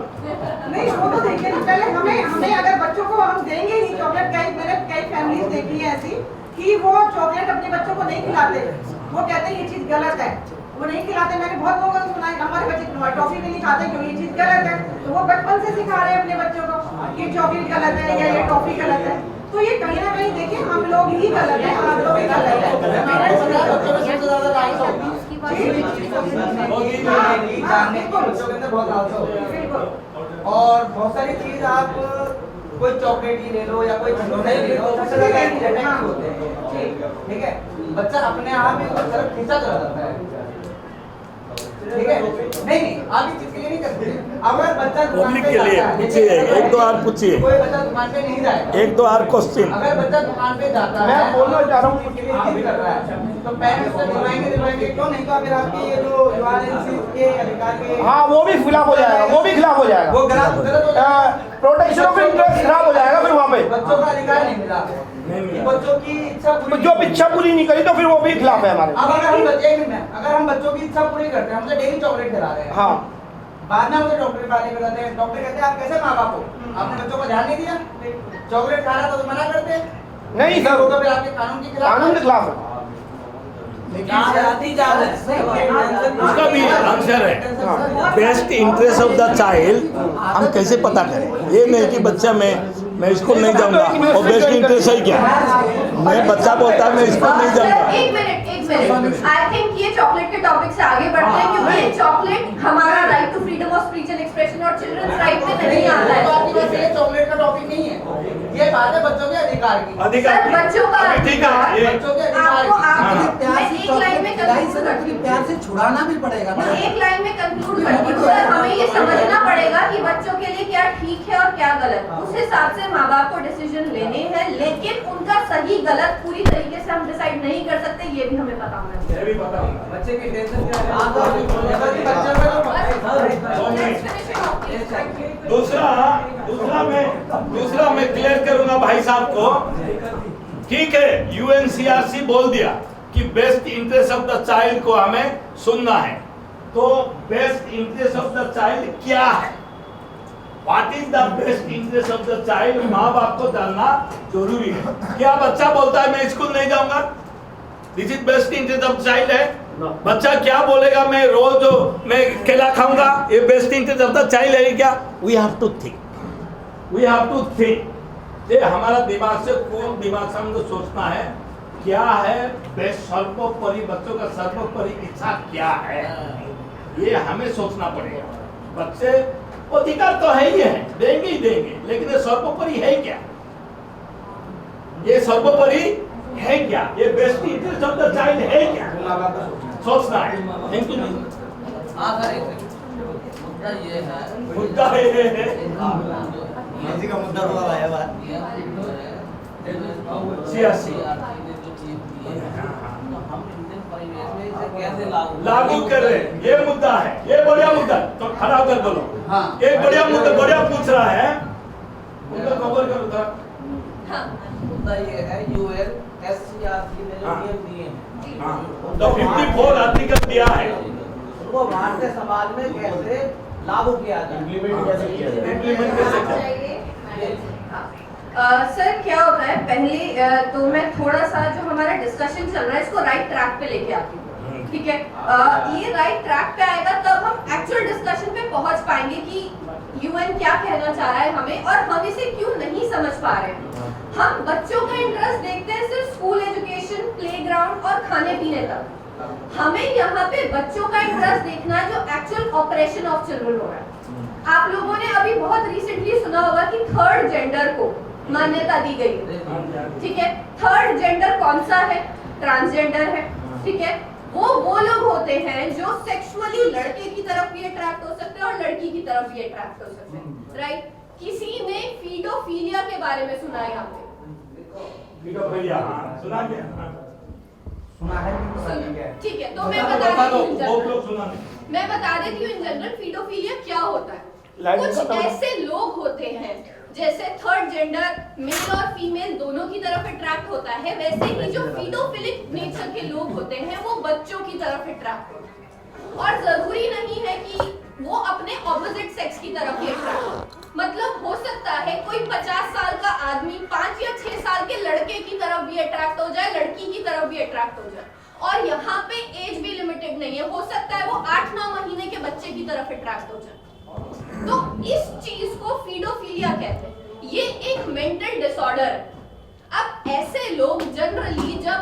नहीं, वो तो देखिए ना, पहले हमें अगर बच्चों को हम देंगे ही चॉकलेट, मैंने कई फैमिलीज देखी है ऐसी कि वो चॉकलेट अपने बच्चों को नहीं खिलाते, वो कहते हैं ये चीज गलत है, वो नहीं खिलाते। मैंने बहुत लोगों को सुना है हमारे बच्चे टॉफी भी नहीं खाते क्योंकि ये चीज गलत है, तो वो बचपन से सिखा रहे हैं अपने बच्चों को कि चॉकलेट गलत है या ये टॉफी गलत है। तो ये कहीं ना कहीं देखिए हम लोग ही गलत है, आप लोग ही गलत है। और बहुत सारी चीज आप कोई चॉकलेट ही ले लो या कोई खिलौने ले लो, सबसे ज्यादा एंटीबायोटिक होते हैं, ठीक है। बच्चा अपने आप ही उसकी तरफ खींचा चला जाता है, ठीक है। नहीं आप इस चीज के लिए नहीं करते। अगर बच्चा दुकान पे के लिए पूछिए, एक दो और पूछिए, कोई बच्चा दुकान पे नहीं जाएगा, एक दो और क्वेश्चन। अगर बच्चा दुकान पे जाता है, मैं बोलना चाह रहा हूँ के लिए जिद कर रहा है, तो पेरेंट्स से दिलवाएंगे क्यों नहीं? तो अगर आपकी ये जो के अधिकार के हाँ वो भी खिलाफ हो जाएगा, वो भी खिलाफ हो जाएगा, वो गलत हो जाएगा, प्रोटेक्शन ऑफ इंटरेस्ट खराब हो जाएगा। फिर वहाँ पे बच्चों का अधिकार नहीं मिला, बच्चों की इच्छा तो जो इच्छा पूरी नहीं करी तो फिर वो भी खिलाफ है हमारे। अब अगर हम बच्चों की इच्छा पूरी करते हैं, हमसे डेली चॉकलेट खिला रहे हैं, हाँ बाद में हमसे डॉक्टर पाने को जाते हैं, डॉक्टर कहते हैं आप कैसे माँ बाप हो, आपने बच्चों को ध्यान नहीं दिया, चॉकलेट खा रहा तो मना करते हैं? नहीं सर, वो तो फिर आपके कानून के खिलाफ, कानून के खिलाफ है। उसका भी आंसर है, best interest of the child हम कैसे पता करें? ये नहीं कि बच्चा मैं स्कूल नहीं जाऊंगा और बेस्ट इंटरेस्ट है क्या? मैं बच्चा बोलता है मैं स्कूल नहीं जाऊंगा। एक मिनट आई थिंक ये चॉकलेट के टॉपिक से आगे बढ़ते हैं, क्योंकि चॉकलेट हमारा right to freedom of speech and expression और चिल्ड्रंस राइट में नहीं आता है। चॉकलेट का टॉपिक नहीं है, ये बात है बच्चों के अधिकार की। सर बच्चों का ठीक है, बच्चों के अधिकार आपको एक लाइन में कंक्लूड प्यार से छुड़ाना भी पड़ेगा ना। एक लाइन में कंक्लूड करती हूँ सर, हमें ये समझना पड़ेगा कि बच्चों के लिए क्या ठीक है और क्या गलत। उस हिसाब से माँ बाप को डिसीजन लेने हैं, लेकिन उनका सही गलत पूरी तरीके से हम डिसाइड नहीं कर सकते, ये भी हमें पता होना चाहिए। ये भी पता होगा। बच्चे की टेंशन क्या है? दूसरा मैं क्लियर करूंगा भाई साहब को, ठीक है, यूएनसीआरसी बोल दिया कि best interest of the child को हमें सुनना है, तो best interest of the child क्या है? What is the best interest of the child? माँ बाप को जानना जरूरी है। क्या बच्चा बोलता है मैं स्कूल नहीं जाऊंगा, this is best interest of child है? बच्चा क्या बोलेगा, मैं रोज मैं केला खाऊंगा, ये best interest of the child है क्या? We have to think. ये हमारा दिमाग से कौन दिमाग से हमको सोचना है क्या है बेस्ट, सर्वोपरि बच्चों का सर्वोपरि इच्छा क्या है, ये हमें सोचना पड़ेगा। बच्चे अधिकार तो है ही है, देंगे ही देंगे, लेकिन ये सर्वोपरि है क्या? ये सर्वोपरि है क्या? ये best interest of the child है क्या? सोचना है। Thank you. हाँ सर, मुद्दा ये है, मुद्दा है इसी का मुद्दा तो आया बात सियासी हम इंडियन परिवेश में इसे कैसे लागू कर रहे हैं, ये मुद्दा है, ये बढ़िया मुद्दा। तो खड़ा होकर बोलो। हाँ, एक बढ़िया मुद्दा, बढ़िया पूछ रहा है, उनका कवर करो था। मुद्दा ये है यूएनएससीआरसी ने जो नियम दिए हैं, तो 54 आर्टिकल दिया है, उनको भारतीय समाज में कैसे लागू किया जाए, इम्प्लीमेंट कैसे किया जाए? इम्प्लीमेंट कैसे करें? सर क्या होता है, पहले तो मैं थोड़ा सा जो हमारा डिस्कशन चल रहा है इसको राइट ट्रैक पे लेके आती हूँ, ठीक है? ये राइट ट्रैक पे आएगा तब हम एक्चुअल डिस्कशन पे पहुंच पाएंगे कि यूएन क्या कहना चाह रहा है हमें और हम इसे क्यों नहीं समझ पा रहे हैं। हम बच्चों का इंटरेस्ट देखते हैं सिर्फ स्कूल एजुकेशन, प्लेग्राउंड और खाने पीने तक। हमें यहाँ पे बच्चों का इंटरेस्ट देखना है जो एक्चुअल ऑपरेशन ऑफ चिल्ड्रन हो रहा है। आप लोगों ने अभी बहुत रिसेंटली सुना होगा कि थर्ड जेंडर को मान्यता दी गई है, ठीक है? थर्ड जेंडर कौन सा है? ट्रांसजेंडर है, ठीक है? वो लोग होते हैं जो सेक्सुअली लड़के की तरफ भी अट्रैक्ट हो सकते हैं और लड़की की तरफ भी अट्रैक्ट हो सकते हैं, राइट? किसी ने फीडोफिलिया के बारे में सुना है यहाँ पे? फीडोफिलिया सुना क्या? सुना है, ठीक है, तो मैं बता देती हूँ बहुत लोग सुना नहीं। मैं बता देती हूँ इन जनरल फीडोफिलिया क्या होता है। कुछ ऐसे लोग होते हैं जैसे थर्ड जेंडर मेल और फीमेल दोनों की तरफ अट्रैक्ट होता है, वैसे ही जो फीडोफिलिक नेचर के लोग होते हैं वो बच्चों की तरफ अट्रैक्ट होते हैं। और जरूरी नहीं है कि वो अपने ऑपोजिट सेक्स की तरफ ही अट्रैक्ट हो। मतलब हो सकता है कोई 50 साल का आदमी 5 या 6 साल के लड़के की तरफ भी अट्रैक्ट हो जाए, लड़की की तरफ भी अट्रैक्ट हो जाए। और यहाँ पे एज भी लिमिटेड नहीं है, हो सकता है वो 8-9 महीने के बच्चे की तरफ अट्रैक्ट हो जाए। तो इस चीज को फीडोफिलिया कहते हैं। ये एक मेंटल डिसऑर्डर है। अब ऐसे लोग जनरली जब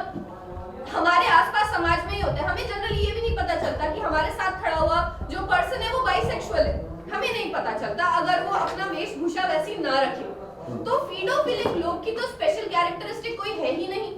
हमारे आसपास समाज में ही होते हैं, हमें जनरली ये भी नहीं पता चलता कि हमारे साथ खड़ा हुआ जो पर्सन है वो बाइसेक्सुअल है, हमें नहीं पता चलता अगर वो अपना वेशभूषा वैसी ना रखे। तो फीडोफिलिक लोग की तो स्पेशल कैरेक्टरिस्टिक कोई है ही नहीं,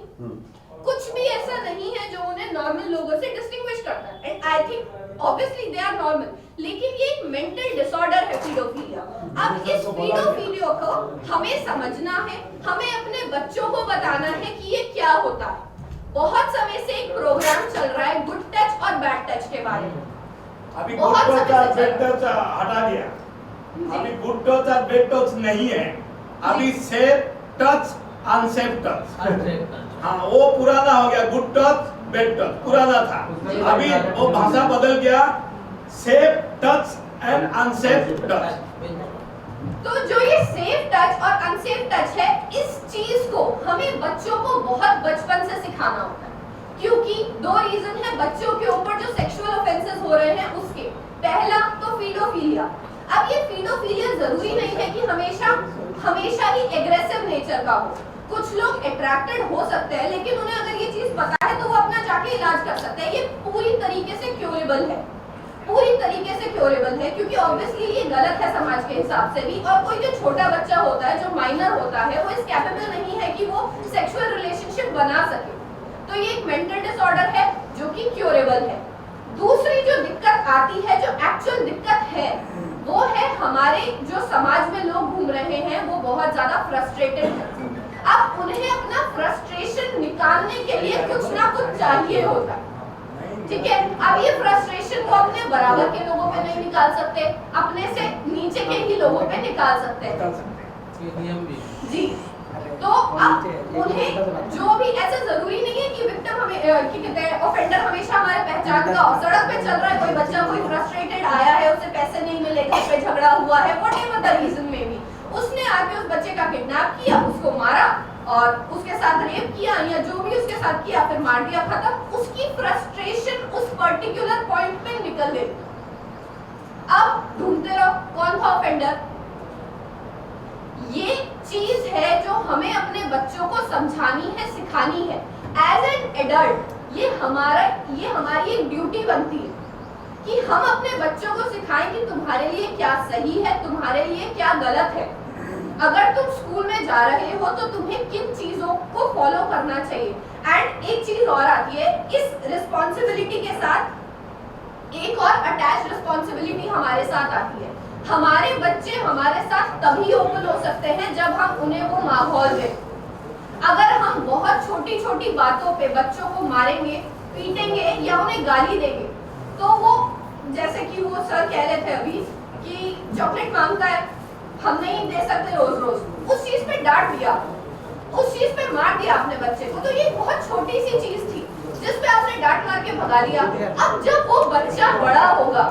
कुछ भी ऐसा नहीं है जो उन्हें नॉर्मल लोगों से डिस्टिंग्विश करता है। And I think obviously they are normal, लेकिन ये एक मेंटल डिसऑर्डर है फीडोफिलिया। अब इस फीडोफिलिया को हमें समझना है, हमें अपने बच्चों को बताना है कि ये क्या होता है। बहुत समय से एक प्रोग्राम चल रहा है गुड टच और बैड टच के बारे में। अभी गुड टच और बैड टच हटा दिया, अभी गुड टच और बैड टच नहीं है, अभी सेफ टच अनसेफ टच। हाँ, वो पुराना हो गया, गुड टच बैड टच पुराना था, अभी वो भाषा बदल गया, safe touch and unsafe touch. तो जो ये सेफ टच और अनसेफ टच है, इस चीज को हमें बच्चों को बहुत बचपन से सिखाना होता है, क्योंकि 2 रीजन है बच्चों के ऊपर जो सेक्सुअल ऑफेंसेस हो रहे हैं उसके। पहला तो फीडोफिलिया। अब ये फीडोफिलिया जरूरी नहीं है कि हमेशा ही एग्रेसिव नेचर का हो। कुछ लोग अट्रैक्टेड हो सकते हैं, लेकिन उन्हें अगर ये चीज पता है तो वो अपना जाके इलाज कर सकते हैं। ये पूरी तरीके से क्योरेबल है, पूरी तरीके से क्योरेबल है, क्योंकि ऑब्वियसली ये गलत है समाज के हिसाब से भी। और कोई जो छोटा बच्चा होता है, जो माइनर होता है, वो इस कैपेबल नहीं है कि वो सेक्सुअल रिलेशनशिप बना सके। तो ये एक मेंटल डिसऑर्डर है जो कि क्योरेबल है। दूसरी जो दिक्कत आती है, जो एक्चुअल दिक्कत है, वो है हमारे जो समाज में लोग घूम रहे हैं वो बहुत ज्यादा फ्रस्ट्रेटेड है। अब उन्हें अपना फ्रस्ट्रेशन निकालने के लिए कुछ ना कुछ चाहिए होता है, ठीक है? अब ये फ्रस्ट्रेशन को अपने बराबर के लोगों पे नहीं निकाल सकते, अपने से नीचे के ही लोगों पे निकाल सकते हैं। जी तो अब उन्हें जो भी, ऐसा जरूरी नहीं है कि विक्टिम हमें क्या कहते हैं, ऑफेंडर हमेशा हमारे पहचान का हो। सड़क पे चल रहा है कोई बच्चा, कोई फ्रस्ट्रेटेड आया है, उसे पैसे नहीं मिले, घर पे झगड़ा हुआ है, व्हाटएवर द रीजन में भी, उसने आके उस बच्चे का किडनैप किया, उसको मारा और उसके साथ रेप किया या जो भी उसके साथ किया, फिर मार दिया, खत्म। उसकी फ्रस्ट्रेशन उस पर्टिकुलर पॉइंट पे निकल गई। अब ढूंढते रहो कौन था ऑफेंडर। ये चीज है जो हमें अपने बच्चों को समझानी है, सिखानी है। एज एन एडल्ट ये हमारी एक ड्यूटी बनती है कि हम अपने बच्चों को सिखाएं कि तुम्हारे लिए क्या सही है, तुम्हारे लिए क्या गलत है। अगर तुम स्कूल में जा रहे हो तो तुम्हें किन चीजों को फॉलो करना चाहिए। एंड एक चीज और आती है, इस रिस्पॉन्सिबिलिटी के साथ एक और अटैच रिस्पॉन्सिबिलिटी हमारे साथ आती है। हमारे बच्चे हमारे साथ तभी ओपन हो सकते हैं जब हम उन्हें वो माहौल दें। अगर हम बहुत छोटी छोटी बातों पे बच्चों को मारेंगे, पीटेंगे या उन्हें गाली देंगे, तो वो, जैसे कि वो सर कह रहे थे अभी कि चॉकलेट मांगता है, हम नहीं दे सकते रोज रोज, उस चीज पे डांट दिया, उस चीज पे मार दिया अपने बच्चे को, तो ये बहुत छोटी सी चीज थी जिस पे आपने डांट मार के भगा दिया। अब जब वो बच्चा बड़ा होगा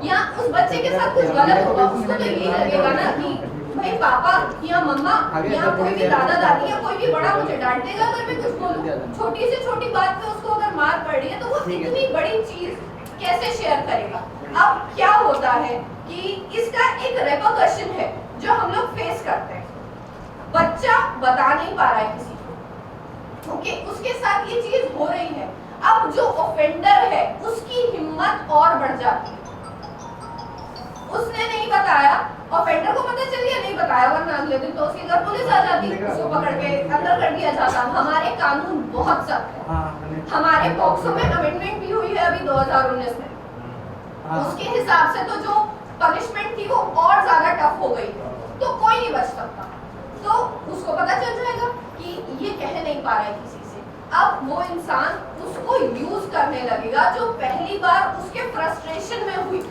या उस बच्चे के साथ कुछ गलत होगा, उसको तो यही लगेगा ना कि भाई पापा या मम्मा या कोई भी दादा दादी या कोई भी बड़ा मुझे डांट देगा अगर मैं कुछ बोलूं। छोटी से छोटी बात पे उसको अगर मार पड़ रही है तो वो इतनी बड़ी चीज कैसे शेयर करेगा। अब क्या होता है कि इसका एक रेपरकशन है जो हम लोग फेस करते हैं। बच्चा बता नहीं पा रहा है किसी को, ओके, उसके साथ ये चीज हो रही है। अब जो ऑफेंडर है उसकी हिम्मत और बढ़ जाती है। उसने नहीं बताया, ऑफेंडर को पता चल गया, नहीं बताया, वरना अगले दिन तो उसके घर पुलिस आ जाती, उसको पकड़ के अंदर कर दिया जाता। हमारे कानून बहुत सख्त है। हमारे पॉक्सो में अमेंडमेंट भी हुई है अभी 2019 में, उसके हिसाब से तो जो पनिशमेंट थी वो और ज्यादा टफ हो गई, तो कोई नहीं बच सकता। तो उसको पता चल जाएगा कि ये कह नहीं पा रहा है किसी से। अब वो इंसान उसको यूज करने लगेगा जो पहली बार उसके फ्रस्ट्रेशन में हुई।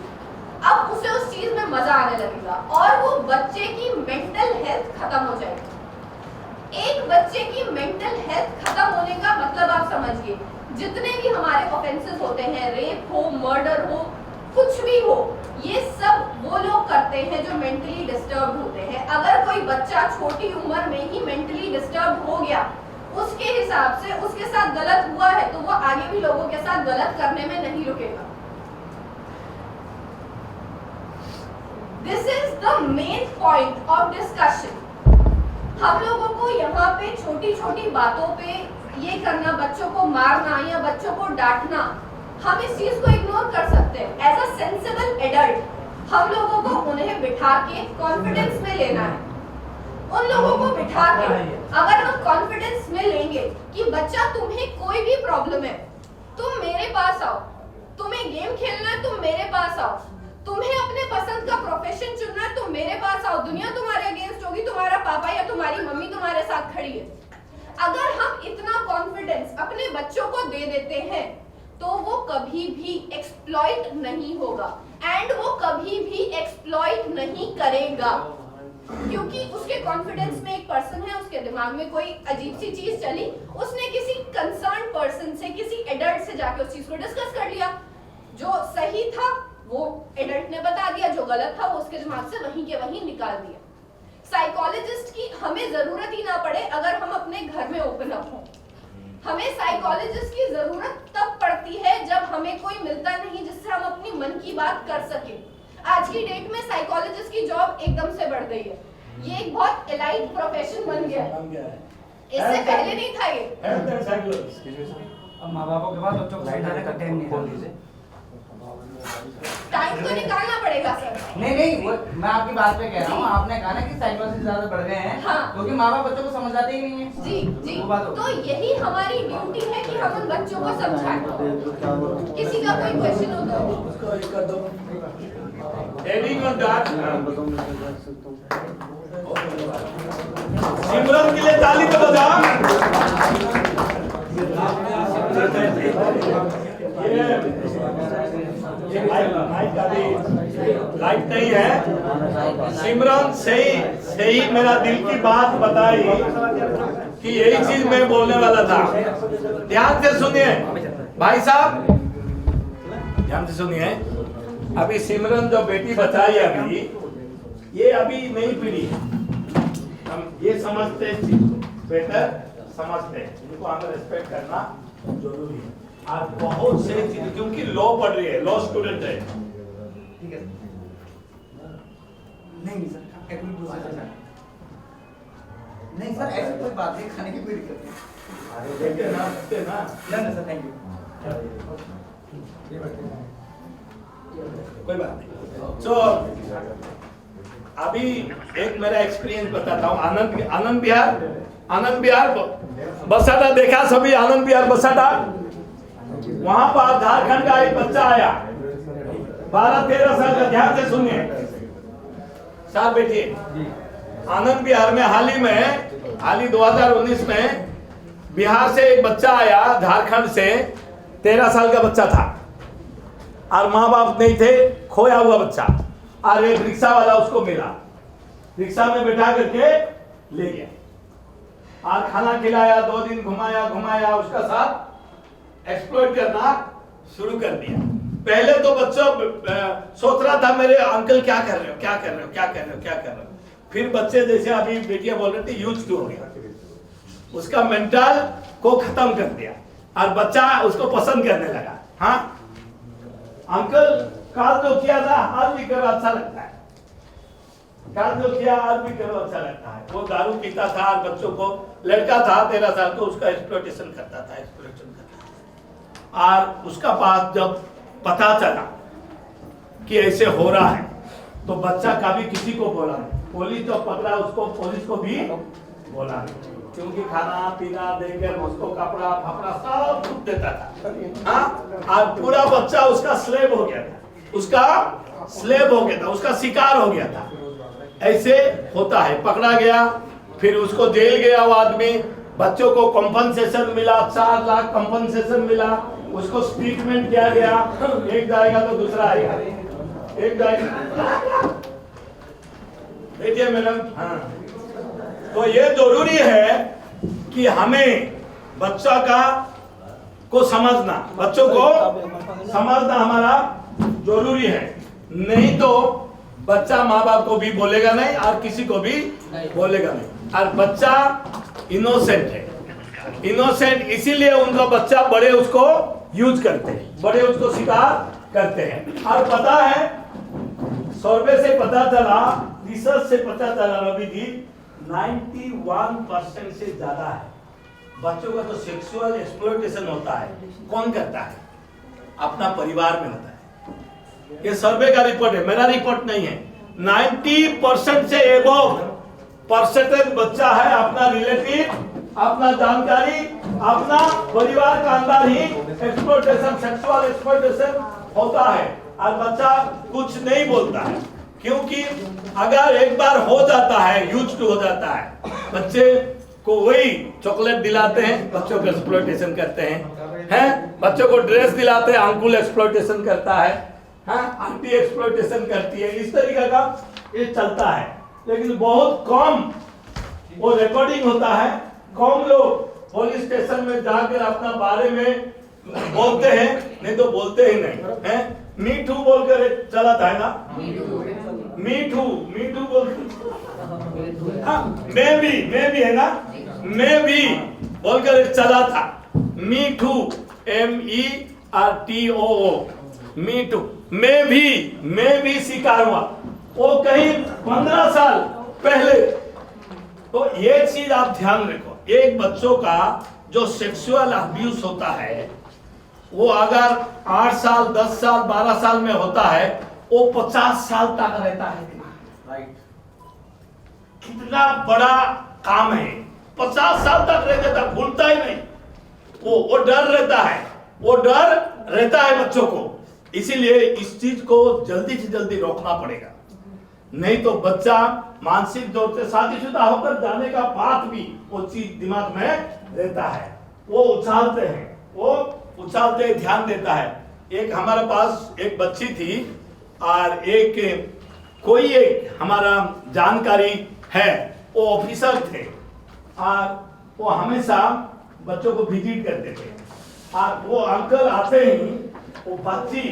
अब उसे उस चीज में मजा आने लगेगा और वो बच्चे की मेंटल हेल्थ खत्म हो जाएगी। एक बच्चे की मेंटल हेल्थ खत्म होने का मतलब आप समझिए, जितने भी हमारे ऑफेंसेस होते हैं, रेप हो, मर्डर हो, कुछ भी हो, ये सब वो लोग करते हैं जो मेंटली डिस्टर्ब होते हैं। अगर कोई बच्चा छोटी उम्र में ही मेंटली डिस्टर्ब हो गया, उसके हिसाब से उसके साथ गलत हुआ है, तो वो आगे भी लोगों के साथ गलत करने में नहीं रुकेगा। This is the main point of discussion. हम लोगों को यहाँ पे छोटी छोटी बातों पे ये करना, बच्चों को मारना या बच्चों को डांटना, हम इस चीज को इग्नोर कर सकते हैं। एज अ सेंसिबल एडल्ट हम लोगों को उन्हें बिठा के कॉन्फिडेंस में लेना है। उन लोगों को बिठा के अगर हम कॉन्फिडेंस में लेंगे कि बच्चा तुम्हें कोई भी प्रॉब्लम है, तुम मेरे पास आओ, तुम्हें गेम खेलना है तुम मेरे पास आओ, तुम्हें अपने पसंद का प्रोफेशन चुनना है तुम मेरे पास आओ, दुनिया तुम्हारे अगेंस्ट होगी, तुम्हारा पापा या तुम्हारी मम्मी तुम्हारे साथ खड़ी है। अगर हम इतना कॉन्फिडेंस अपने बच्चों को दे देते हैं तो वो कभी भी एक्सप्लॉइट नहीं होगा एंड वो कभी भी एक्सप्लॉइट नहीं करेगा, क्योंकि उसके कॉन्फिडेंस में एक पर्सन है, उसके दिमाग में कोई अजीब सी चीज चली, उसने किसी कंसर्न पर्सन से, किसी एडल्ट से जाके उस चीज को डिस्कस कर लिया। जो सही था वो एडल्ट ने बता दिया, जो गलत था वो उसके दिमाग से वहीं के वहीं निकाल दिया। साइकोलॉजिस्ट की हमें जरूरत ही ना पड़े अगर हम अपने घर में ओपन अप हों। हमें साइकोलॉजिस्ट की जरूरत तब पड़ती है जब हमें कोई मिलता नहीं जिससे हम अपनी मन की बात कर सके। आज की डेट में साइकोलॉजिस्ट की जॉब एकदम से बढ़ गई है, ये एक बहुत एलाइट प्रोफेशन बन गया है, इससे पहले नहीं था ये। अब माँ बापों के पास बच्चों को समझाने का टाइम नहीं है। टाइम तो निकालना पड़ेगा सर। नहीं मैं आपकी बात पे कह रहा हूँ, आपने कहा ना कि साइकोलॉजिस्ट ज्यादा बढ़ गए हैं, हाँ। क्योंकि माँ बाप बच्चों को समझाते ही नहीं है। जी वो बात हो। तो यही हमारी ड्यूटी है कि हम उन बच्चों को समझाएं। किसी का कोई क्वेश्चन हो तो एडिंग ऑन दैट, सिमरन के लिए ताली तो बजाओ। ये लाइट नहीं है। सिमरन सही मेरा दिल की बात बताई। कि यही चीज मैं बोलने वाला था। ध्यान से सुनिए भाई साहब, ध्यान से सुनिए। अभी सिमरन जो बेटी बचाई अभी, ये अभी नई पीढ़ी है, हम ये समझते हैं चीज को, बेटर समझते हैं, इनको हमें रिस्पेक्ट करना जरूरी है। आज बहुत से चीज, क्योंकि लॉ पढ़ रही है, लॉ स्टूडेंट है। ठीक है नहीं सर, एक मिनट सर, नहीं सर ऐसी कोई बात नहीं, खाने की कोई दिक्कत नहीं। देखते ना ना सर, थैंक यू। कोई बात नहीं। तो अभी एक मेरा एक्सपीरियंस बताता हूँ। आनंद विहार बसाटा देखा सभी, आनंद विहार बसाटा, वहां पर झारखंड का एक बच्चा आया 12-13 साल का। ध्यान से सुनिए साहब, बैठिए। आनंद विहार में हाल ही 2019 में बिहार से एक बच्चा आया, झारखंड से, 13 साल का बच्चा था और माँ बाप नहीं थे, खोया हुआ बच्चा। और एक रिक्शा वाला उसको मिला, रिक्शा में बैठा करके ले गया और खाना खिलाया, 2 दिन घुमाया, उसका साथ एक्सप्लॉइट करना शुरू कर दिया। पहले तो बच्चा सोच रहा था मेरे अंकल क्या कर रहे हो। फिर बच्चे जैसे अभी बेटियां बोल रही थी, यूज हो गया, उसका मेंटल को खत्म कर दिया और बच्चा उसको पसंद करने लगा। हाँ अंकल काल जो किया था आज भी करो, अच्छा लगता है। काल जो किया आज भी करो, अच्छा लगता है। वो दारू पीता था और बच्चों को, लड़का था 13 साल को, उसका एक्सप्लॉइटेशन करता था। और उसका पास जब पता चला कि ऐसे हो रहा है तो बच्चा कभी किसी को बोला नहीं। पुलिस जो पकड़ा उसको, पुलिस को भी बोला नहीं, क्योंकि खाना पीना देकर उसको कपड़ा फपड़ा सब कुछ देता था। हाँ, और पूरा बच्चा उसका स्लेव हो गया था, उसका शिकार हो गया था। ऐसे होता है। पकड़ा गया, फिर उसको जेल गया वो आदमी, बच्चों को कॉम्पनसेशन मिला, 4 लाख कॉम्पनसेशन मिला, उसको ट्रीटमेंट किया गया। एक जाएगा तो दूसरा आएगा, एक जाएगा। देखिए मैडम, हाँ, तो ये जरूरी है कि हमें बच्चा को समझना, बच्चों को समझना हमारा जरूरी है। नहीं तो बच्चा माँ बाप को भी बोलेगा नहीं और किसी को भी बोलेगा नहीं। और बच्चा इनोसेंट है, इनोसेंट इसीलिए उनका बच्चा, बड़े उसको यूज करते हैं, बड़े उसको स्वीकार करते हैं। और पता है, सर्वे से पता चला, रिसर्च से पता चला रवि जी, 91% से ज्यादा है बच्चों का जो सेक्सुअल एक्सप्लॉइटेशन होता है, कौन करता है? अपना परिवार में होता है। ये सर्वे का रिपोर्ट है, मेरा रिपोर्ट नहीं है। 90% से एबव परसेंटेज बच्चा है अपना रिलेटिव, अपना जानकारी, अपना परिवार का अंदर ही एक्सप्लॉइटेशन, सेक्सुअल एक्सप्लॉइटेशन होता है और बच्चा कुछ नहीं बोलता है। क्योंकि अगर एक बार हो जाता है, यूज्ड हो जाता है, बच्चे को वही चॉकलेट दिलाते हैं, बच्चों को एक्सप्लॉइटेशन करते हैं, बच्चों को ड्रेस दिलाते हैं, अंकुल एक्सप्लॉइटेशन करता है, आंटी एक्सप्लॉइटेशन करती है। इस तरीके का ये चलता है, लेकिन बहुत कम वो रिकॉर्डिंग होता है। कम लोग पुलिस स्टेशन में जाकर अपना बारे में बोलते हैं, नहीं तो बोलते ही नहीं है। मी टू बोलकर चला था ना, मी टू बोल, मैं भी है ना, मैं भी बोलकर चला था। Me too, MERTOO, me too, मैं भी शिकार हुआ। वो कहीं 15 साल पहले। तो ये चीज आप ध्यान रखो, एक बच्चों का जो सेक्सुअल अब्यूज होता है, वो अगर 8 साल, 10 साल, 12 साल में होता है, वो 50 साल तक रहता है। राइट, कितना बड़ा काम है। 50 साल तक रह जाता, भूलता ही नहीं। वो डर रहता है बच्चों को। इसीलिए इस चीज को जल्दी से जल्दी रोकना पड़ेगा, नहीं तो बच्चा मानसिक तौर से शादीशुदा होकर जाने का बाद भी वो चीज दिमाग में रहता है। वो उछालते ध्यान देता है। एक हमारे पास एक बच्ची थी और एक हमारा जानकारी है, वो ऑफिसर थे और वो हमेशा बच्चों को विजिट करते थे। और वो अंकल आते ही वो बच्ची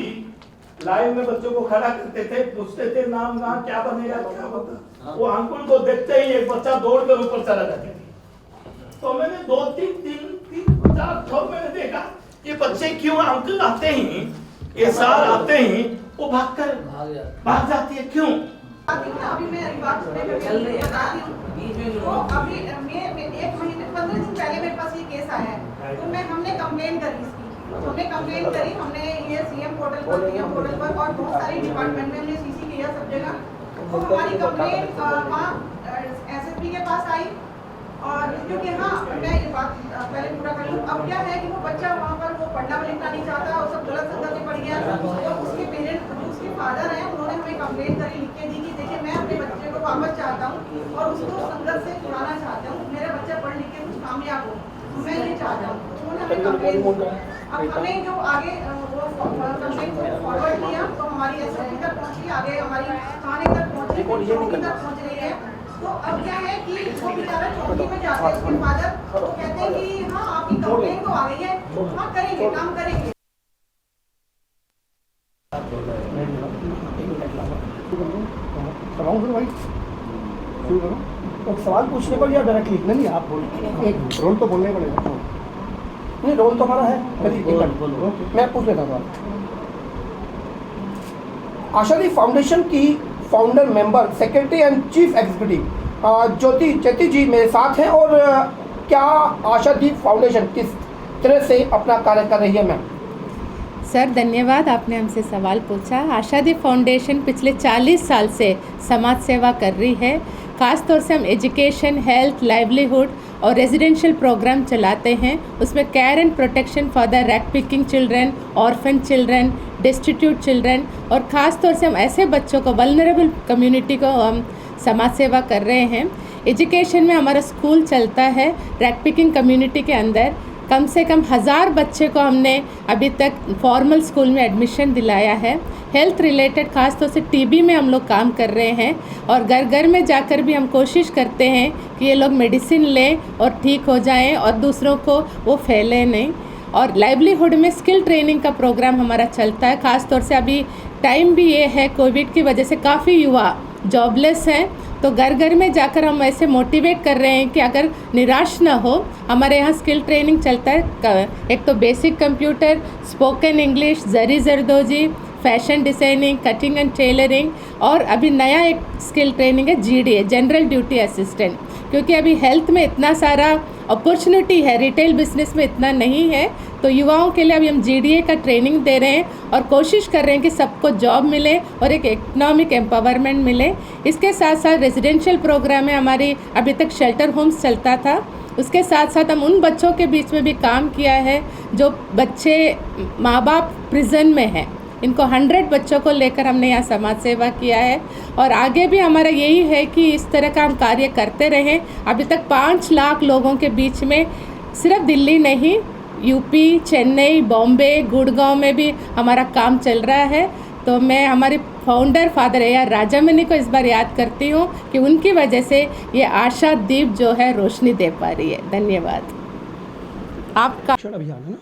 लाइन में बच्चों को खड़ा करते थे, पूछते थे नाम क्या बनेगा क्या बता। वो अंकुल को देखते ही एक बच्चा दौड़कर ऊपर चला जाती थी। तो मैंने 2-3 ठोक मैंने देखा ये बच्चे क्यों अंकल आते ही, ये साल आते ही वो भाग जाती है, क्यों? अभी मैं बात बताती हूँ। तो अभी मैं 1 महीने 15 दिन पहले मेरे पास ये केस आया है, तो हमने कंप्लेन करी इसकी। हमने ये सीएम पोर्टल पर, पीएम पोर्टल पर और बहुत सारे डिपार्टमेंट में हमने सीसी किया सब जगह। तो हमारी कंप्लेन वहाँ एसएसपी के पास आई। और क्योंकि हाँ मैं ये बात पहले पूरा कर लूँ। अब क्या है कि वो बच्चा वहाँ पर वो पढ़ना लिखना नहीं चाहता और सब गलत संगत में पड़ गया। तो उसके पेरेंट्स, उसके फादर हैं, उन्होंने हमें कंप्लेन करी, लिख के दी कि देखिए मैं अपने बच्चे को वापस चाहता हूँ और उसको संगत से छुड़ाना चाहता हूँ, मेरा बच्चा पढ़ लिख के कुछ कामयाब हो, मैं ये चाहता हूँ। उन्होंने हमें कंप्लेन, अब हमें जो आगे वो कंप्लेन फॉरवर्ड किया तो हमारी एसएसपी तक पहुँची, आगे हमारी थाने तक पहुँची, चौकी तक पहुँच रही है। तो अब क्या है कि वो बेचारा चौकी में जाते हैं, उसके फादर तो कहते हैं कि हाँ आपकी कंप्लेन तो आ गई है, हाँ करेंगे, काम करेंगे। एक सवाल पूछने पर या डायरेक्टली नहीं, आप बोलिए, एक रोल तो बोलना ही पड़ेगा। नहीं रोल तो हमारा है, मैं पूछ लेता हूँ। आशादी फाउंडेशन की founder member, secretary and chief executive Jyoti Cheti ji मेरे साथ हैं। और क्या आशादीप फाउंडेशन किस तरह से अपना कार्य कर रही है मैम? सर धन्यवाद, आपने हमसे सवाल पूछा। आशादीप फाउंडेशन पिछले 40 साल से समाज सेवा कर रही है। ख़ास तौर से हम एजुकेशन, हेल्थ, लाइवलीहुड और रेजिडेंशियल प्रोग्राम चलाते हैं। उसमें care and protection for the rag picking children, orphan children, destitute children और ख़ास तौर से हम ऐसे बच्चों को, वल्नरेबल कम्युनिटी को हम समाज सेवा कर रहे हैं। एजुकेशन में हमारा स्कूल चलता है रैक पिकिंग कम्युनिटी के अंदर। कम से कम 1000 बच्चे को हमने अभी तक फॉर्मल स्कूल में एडमिशन दिलाया है। हेल्थ रिलेटेड ख़ास तौर से टीबी में हम लोग काम कर रहे हैं और घर घर में जाकर भी हम कोशिश करते हैं कि ये लोग मेडिसिन लें और ठीक हो जाएं और दूसरों को वो फैले नहीं। और लाइवलीहुड में स्किल ट्रेनिंग का प्रोग्राम हमारा चलता है। ख़ास तौर से अभी टाइम भी ये है, कोविड की वजह से काफ़ी युवा जॉबलेस हैं, तो घर घर में जाकर हम ऐसे मोटिवेट कर रहे हैं कि अगर निराश ना हो, हमारे यहाँ स्किल ट्रेनिंग चलता है। एक तो basic computer, spoken English, zari zardozi, fashion designing, cutting and tailoring और अभी नया एक स्किल ट्रेनिंग है GDA, जनरल ड्यूटी असिस्टेंट। क्योंकि अभी हेल्थ में इतना सारा अपॉर्चुनिटी है, रिटेल बिजनेस में इतना नहीं है, तो युवाओं के लिए अभी हम GDA का ट्रेनिंग दे रहे हैं और कोशिश कर रहे हैं कि सबको जॉब मिले और एक इकोनॉमिक एम्पावरमेंट मिले। इसके साथ साथ रेजिडेंशियल प्रोग्राम है हमारी, अभी तक शेल्टर होम्स चलता था। उसके साथ साथ हम उन बच्चों के बीच में भी काम किया है जो बच्चे माँ बाप प्रिजन में हैं। इनको 100 बच्चों को लेकर हमने यहाँ समाज सेवा किया है और आगे भी हमारा यही है कि इस तरह का हम कार्य करते रहें। अभी तक 5 लाख लोगों के बीच में, सिर्फ दिल्ली नहीं, यूपी, चेन्नई, बॉम्बे, गुड़गांव में भी हमारा काम चल रहा है। तो मैं हमारे फाउंडर फादर AR राजामणि को इस बार याद करती हूँ कि उनकी वजह से ये आशा दीप जो है रोशनी दे पा रही है। धन्यवाद। आपका अभियान है ना।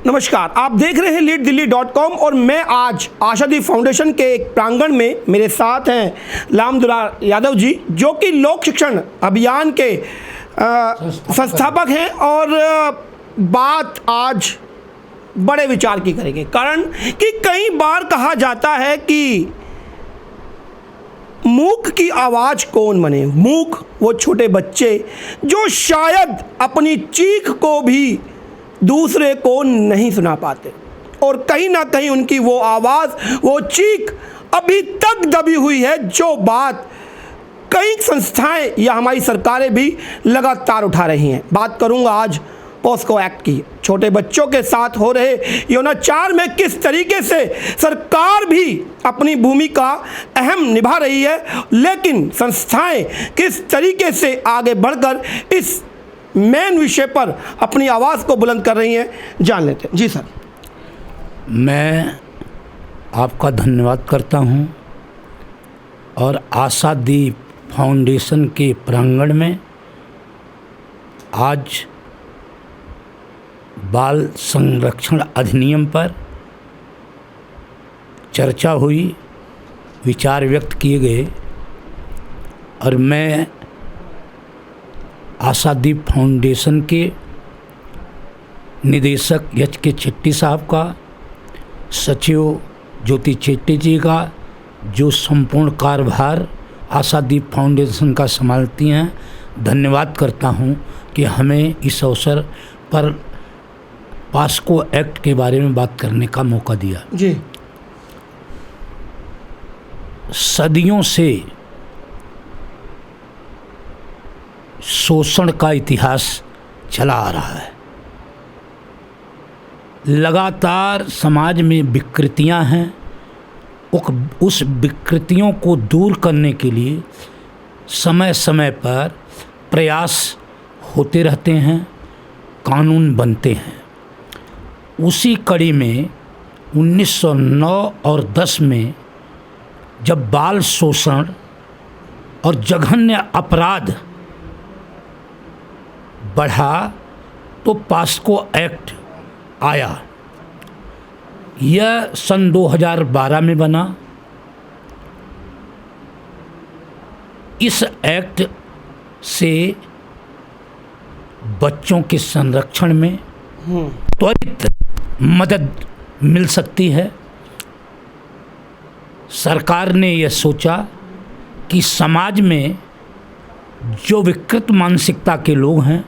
नमस्कार, आप देख रहे हैं leaddelhi.com और मैं आज आशादीप फाउंडेशन के एक प्रांगण में, मेरे साथ हैं रामदुलार यादव जी जो कि लोक शिक्षण अभियान के संस्थापक हैं और बात आज बड़े विचार की करेंगे। कारण कि कई बार कहा जाता है कि मूक की आवाज़ कौन बने। मूक वो छोटे बच्चे जो शायद अपनी चीख को भी दूसरे को नहीं सुना पाते और कहीं ना कहीं उनकी वो आवाज़, वो चीख अभी तक दबी हुई है, जो बात कई संस्थाएं या हमारी सरकारें भी लगातार उठा रही हैं। बात करूंगा आज पॉस्को एक्ट की। छोटे बच्चों के साथ हो रहे यौनाचार में किस तरीके से सरकार भी अपनी भूमिका अहम निभा रही है, लेकिन संस्थाएं किस तरीके से आगे बढ़कर इस मेन विषय पर अपनी आवाज़ को बुलंद कर रही हैं, जान लेते हैं। जी सर। मैं आपका धन्यवाद करता हूं और आशादीप फाउंडेशन के प्रांगण में आज बाल संरक्षण अधिनियम पर चर्चा हुई, विचार व्यक्त किए गए और मैं आशादीप फाउंडेशन के निदेशक HK चेट्टी साहब का, सचिव ज्योति चेट्टी जी का, जो संपूर्ण कार्यभार आशादीप फाउंडेशन का संभालती हैं, धन्यवाद करता हूं कि हमें इस अवसर पर पास्को एक्ट के बारे में बात करने का मौका दिया। जी। सदियों से शोषण का इतिहास चला आ रहा है। लगातार समाज में विकृतियां हैं, उस विकृतियों को दूर करने के लिए समय समय पर प्रयास होते रहते हैं, कानून बनते हैं। उसी कड़ी में 1909 और 10 में जब बाल शोषण और जघन्य अपराध बढ़ा तो पास्को एक्ट आया। यह सन 2012 में बना। इस एक्ट से बच्चों के संरक्षण में त्वरित मदद मिल सकती है। सरकार ने यह सोचा कि समाज में जो विकृत मानसिकता के लोग हैं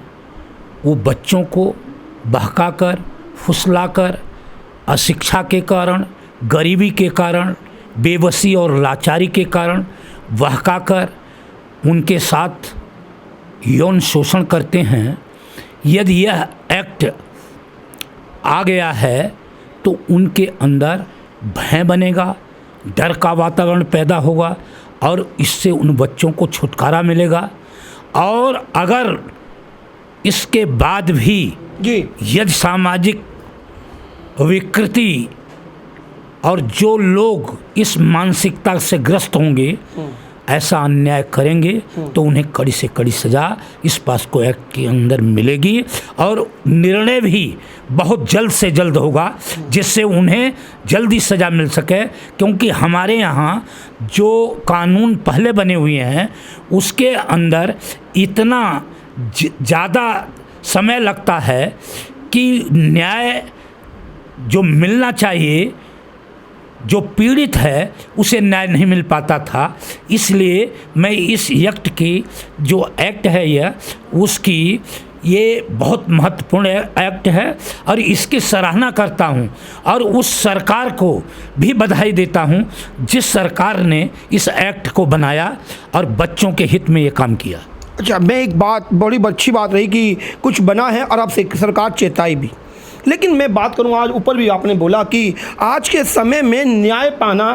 वो बच्चों को बहकाकर, फुसलाकर, अशिक्षा के कारण, गरीबी के कारण, बेबसी और लाचारी के कारण बहकाकर उनके साथ यौन शोषण करते हैं। यदि यह एक्ट आ गया है तो उनके अंदर भय बनेगा, डर का वातावरण पैदा होगा और इससे उन बच्चों को छुटकारा मिलेगा। और अगर इसके बाद भी यदि सामाजिक विकृति और जो लोग इस मानसिकता से ग्रस्त होंगे ऐसा अन्याय करेंगे तो उन्हें कड़ी से कड़ी सज़ा इस पास्को एक्ट के अंदर मिलेगी और निर्णय भी बहुत जल्द से जल्द होगा जिससे उन्हें जल्दी सज़ा मिल सके। क्योंकि हमारे यहाँ जो कानून पहले बने हुए हैं उसके अंदर इतना ज़्यादा समय लगता है कि न्याय जो मिलना चाहिए, जो पीड़ित है उसे न्याय नहीं मिल पाता था। इसलिए मैं इस एक्ट की जो एक्ट है यह उसकी ये बहुत महत्वपूर्ण एक्ट है और इसकी सराहना करता हूं और उस सरकार को भी बधाई देता हूं जिस सरकार ने इस एक्ट को बनाया और बच्चों के हित में ये काम किया। अच्छा, मैं एक बात, बड़ी अच्छी बात रही कि कुछ बना है और अब सरकार चेताई भी। लेकिन मैं बात करूँ, आज ऊपर भी आपने बोला कि आज के समय में न्याय पाना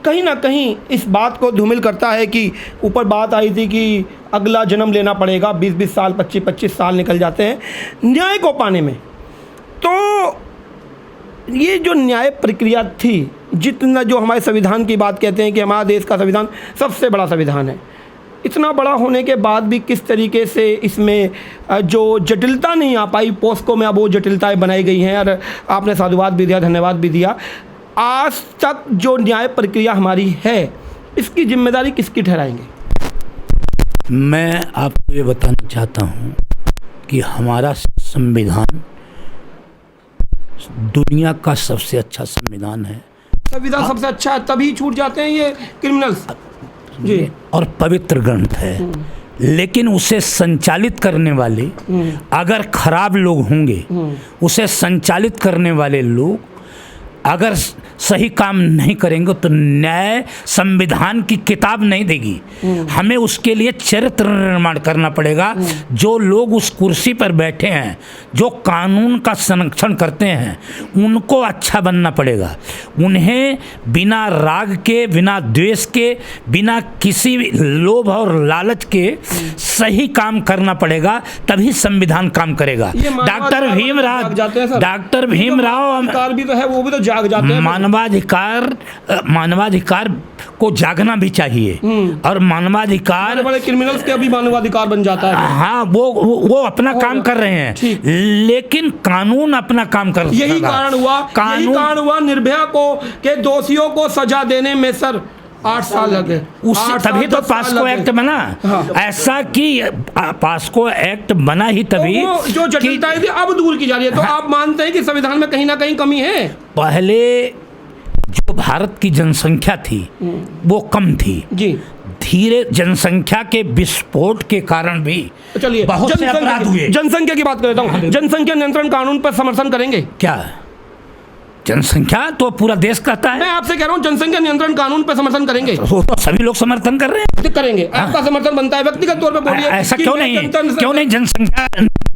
कहीं ना कहीं इस बात को धूमिल करता है कि ऊपर बात आई थी कि अगला जन्म लेना पड़ेगा, 20-20 साल, 25-25 साल निकल जाते हैं न्याय को पाने में। तो ये जो न्याय प्रक्रिया थी, जितना जो हमारे संविधान की बात कहते हैं कि हमारा देश का संविधान सबसे बड़ा संविधान है, इतना बड़ा होने के बाद भी किस तरीके से इसमें जो जटिलता नहीं आ पाई, पोस्को में अब वो जटिलताएं बनाई गई हैं और आपने साधुवाद भी दिया, धन्यवाद भी दिया। आज तक जो न्याय प्रक्रिया हमारी है इसकी जिम्मेदारी किसकी ठहराएंगे? मैं आपको ये बताना चाहता हूँ कि हमारा संविधान दुनिया का सबसे अच्छा संविधान है। संविधान सबसे अच्छा है, तभी छूट जाते हैं ये क्रिमिनल्स जी, और पवित्र ग्रंथ है। लेकिन उसे संचालित करने वाले अगर खराब लोग होंगे, उसे संचालित करने वाले लोग अगर सही काम नहीं करेंगे तो न्याय संविधान की किताब नहीं देगी। हमें उसके लिए चरित्र निर्माण करना पड़ेगा। जो लोग उस कुर्सी पर बैठे हैं, जो कानून का संरक्षण करते हैं, उनको अच्छा बनना पड़ेगा। उन्हें बिना राग के, बिना द्वेष के, बिना किसी लोभ और लालच के सही काम करना पड़ेगा, तभी संविधान काम करेगा। डॉक्टर भीमराव भी तो है, वो भी तो जाग जाते हैं। मानवाधिकार को जागना भी चाहिए, और मानवाधिकार बड़े क्रिमिनल्स के भी मानवाधिकार बन जाता है। हाँ, वो अपना काम कर रहे हैं, लेकिन कानून अपना काम कर रहा है। यही कारण हुआ निर्भया को के दोषियों को सजा देने में सर 8 साल लगे। तभी तो पास्को एक्ट बना। ऐसा कि पास्को एक्ट बना ही तभी, जो जटिलताएं थी अब दूर की जा रही है। तो आप मानते हैं कि संविधान में कहीं ना कहीं कमी है? पहले जो भारत की जनसंख्या थी वो कम थी जी, धीरे जनसंख्या के विस्फोट के कारण भी चलिए बहुत से अपराध हुए। जनसंख्या की बात कर लेता हूँ। जनसंख्या नियंत्रण कानून पर समर्थन करेंगे क्या? जनसंख्या तो पूरा देश कहता है। मैं आपसे कह रहा हूँ जनसंख्या नियंत्रण कानून पर समर्थन करेंगे? वो तो सभी लोग समर्थन कर रहे हैं। करेंगे। आपका समर्थन बनता है व्यक्तिगत तौर पर, बोलिए। ऐसा क्यों नहीं? जनसंख्या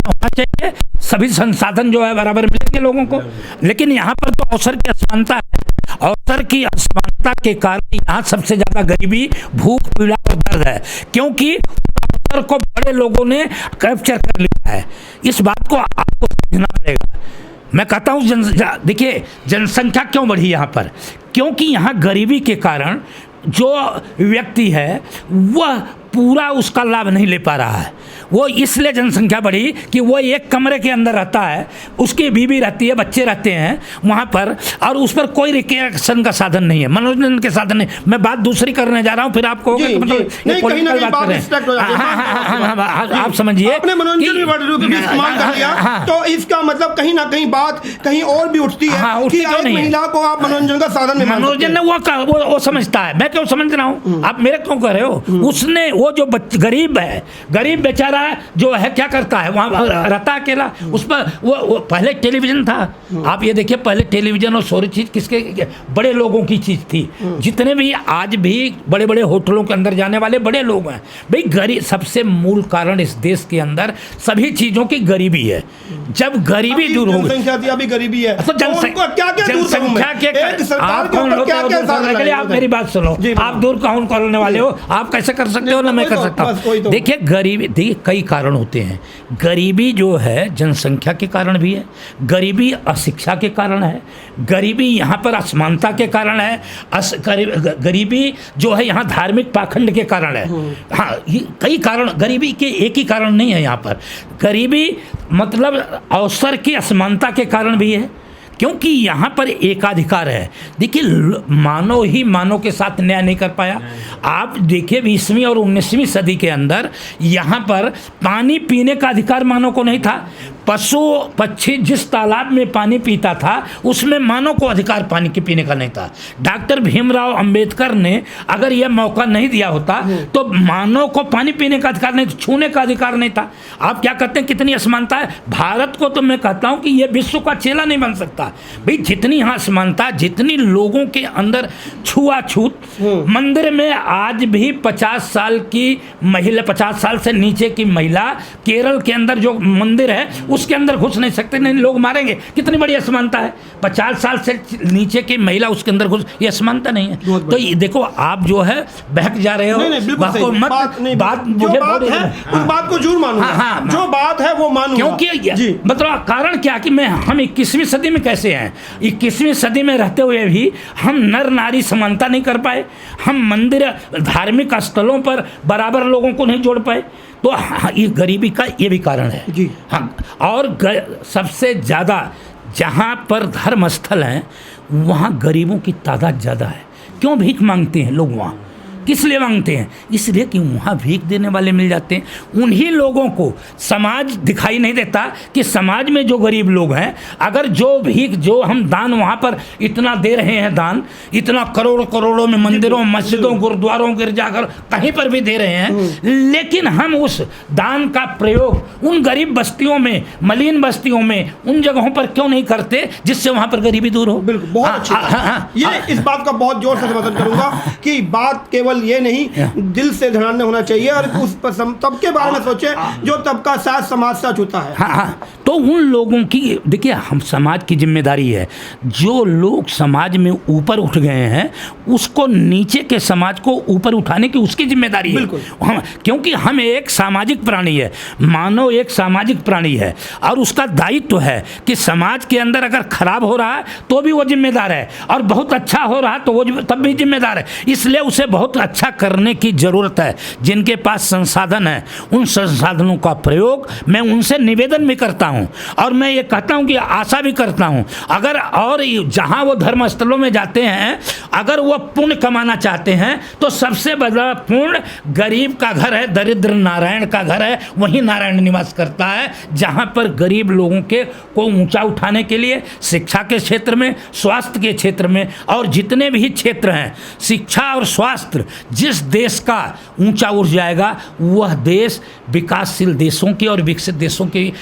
होना चाहिए, सभी संसाधन जो है बराबर मिलेंगे लोगों को। लेकिन यहाँ पर तो अवसर की असमानता है। अवसर की असमानता के कारण यहाँ सबसे ज्यादा गरीबी, भूख, पीड़ा और दर्द है, क्योंकि अवसर को बड़े लोगों ने कैप्चर कर लिया है। इस बात को आपको समझना पड़ेगा। मैं कहता हूँ देखिए, जनसंख्या क्यों बढ़ी यहाँ पर? क्योंकि यहाँ गरीबी के कारण जो व्यक्ति है वह पूरा उसका लाभ नहीं ले पा रहा है। वो इसलिए जनसंख्या बढ़ी कि वो एक कमरे के अंदर रहता है, उसकी बीवी रहती है, बच्चे रहते हैं वहाँ पर, और उस पर कोई रिक्रिएशन का साधन नहीं है, मनोरंजन के साधन नहीं। मैं बात दूसरी करने जा रहा हूँ, फिर आपको आप समझिए तो इसका मतलब कहीं ना कहीं बात कहीं और भी उठती है कि महिला को आप मनोरंजन का साधन नहीं, मनोरंजन वो समझता है। मैं क्यों समझ रहा हूँ, आप मेरे क्यों कह रहे हो? उसने वो जो गरीब है, गरीब बेचारा जो है क्या करता है, वहाँ रहता अकेला। उस पर वो पहले टेलीविजन था। आप ये देखिए, पहले टेलीविजन और सारी चीज किसके? बड़े लोगों की चीज थी। जितने भी आज भी बड़े बड़े होटलों के अंदर जाने वाले बड़े लोग हैं भाई। गरीब सबसे मूल कारण इस देश के अंदर सभी चीजों की गरीबी है। जब गरीबी दूर होगी, जनसंख्या अभी गरीबी है तो जनसंख्या के आप मेरी बात सुनो, आप दूर कौन करने वाले हो? आप कैसे कर सकते हो ना मैं कर सकता हूँ। देखिए गरीबी, देखिए कई कारण होते हैं। गरीबी जो है जनसंख्या के कारण भी है, गरीबी अशिक्षा के कारण है, गरीबी यहाँ पर असमानता के कारण है, गरीबी जो है यहाँ धार्मिक पाखंड के कारण है। हाँ, कई कारण, गरीबी के एक ही कारण नहीं है यहाँ पर। गरीबी मतलब अवसर की असमानता के कारण भी है, क्योंकि यहाँ पर एकाधिकार है। देखिए मानव ही मानव के साथ न्याय नहीं कर पाया। आप देखिए 20वीं और 19वीं सदी के अंदर यहाँ पर पानी पीने का अधिकार मानव को नहीं था। पशु पक्षी जिस तालाब में पानी पीता था उसमें मानव को अधिकार पानी के पीने का नहीं था। डॉक्टर भीमराव अंबेडकर ने अगर यह मौका नहीं दिया होता तो मानव को पानी पीने का अधिकार नहीं, छूने का अधिकार नहीं था। आप क्या कहते हैं, कितनी असमानता है। भारत को तो मैं कहता हूं कि यह विश्व का चेला नहीं बन सकता भाई। जितनी यहाँ असमानता, जितनी लोगों के अंदर छुआछूत। मंदिर में आज भी 50 साल की महिला, 50 साल से नीचे की महिला, केरल के अंदर जो मंदिर है उसके अंदर घुस नहीं सकते, नहीं लोग मारेंगे। कितनी बड़ी असमानता है। 50 साल से नीचे की महिला उसके अंदर घुस, ये असमानता नहीं है। तो ये देखो आप जो है बहक जा रहे हो। बात को जरूर मानूं। हाँ, जो बात है वो मानूं, क्योंकि मतलब कारण क्या कि मैं हम 21वीं सदी में कैसे हैं। 21वीं सदी में रहते हुए भी हम नर नारी समानता नहीं कर पाए। हम मंदिर धार्मिक स्थलों पर बराबर लोगों को नहीं जोड़ पाए। तो हाँ, ये गरीबी का ये भी कारण है जी। हाँ, और सबसे ज़्यादा जहाँ पर धर्म स्थल हैं वहाँ गरीबों की तादाद ज़्यादा है। क्यों भीख मांगते हैं लोग वहाँ? किस लिए मांगते हैं? इसलिए कि वहाँ भीख देने वाले मिल जाते हैं। उन्हीं लोगों को समाज दिखाई नहीं देता कि समाज में जो गरीब लोग हैं, अगर जो भीख, जो हम दान वहाँ पर इतना दे रहे हैं, दान इतना करोड़ों में मंदिरों, मस्जिदों, गुरुद्वारों, गिरजाघर कहीं पर भी दे रहे हैं, लेकिन हम उस दान का प्रयोग उन गरीब बस्तियों में, मलिन बस्तियों में, उन जगहों पर क्यों नहीं करते जिससे वहाँ पर गरीबी दूर हो? बिल्कुल, बहुत अच्छी। ये इस बात का बहुत जोर से समर्थन करूंगा कि बात केवल ये नहीं, दिल से ध्यान होना चाहिए और उस तबके बारे में सोचे जो तबका साथ समाज से छूता है। तो उन लोगों की, देखिए हम समाज की जिम्मेदारी है, जो लोग समाज में ऊपर उठ गए हैं उसको नीचे के समाज को ऊपर उठाने की उसकी जिम्मेदारी है। क्योंकि हम एक सामाजिक प्राणी है, मानव एक सामाजिक प्राणी है और उसका दायित्व है कि समाज के अंदर अगर खराब हो रहा है तो भी वो जिम्मेदार है और बहुत अच्छा हो रहा तो वो तब भी जिम्मेदार है। इसलिए उसे बहुत अच्छा करने की ज़रूरत है। जिनके पास संसाधन है उन संसाधनों का प्रयोग मैं उनसे निवेदन भी करता हूं और मैं ये कहता हूं कि आशा भी करता हूं, अगर और जहां वो धर्म स्थलों में जाते हैं अगर वो पुण्य कमाना चाहते हैं तो सबसे बड़ा पुण्य गरीब का घर है, दरिद्र नारायण का घर है, वहीं नारायण निवास करता है। जहां पर गरीब लोगों के को ऊंचा उठाने के लिए शिक्षा के क्षेत्र में, स्वास्थ्य के क्षेत्र में और जितने भी क्षेत्र हैं, शिक्षा और स्वास्थ्य जिस देश का ऊंचा उठ जाएगा वह देश विकासशील देशों की और विकसित देशों की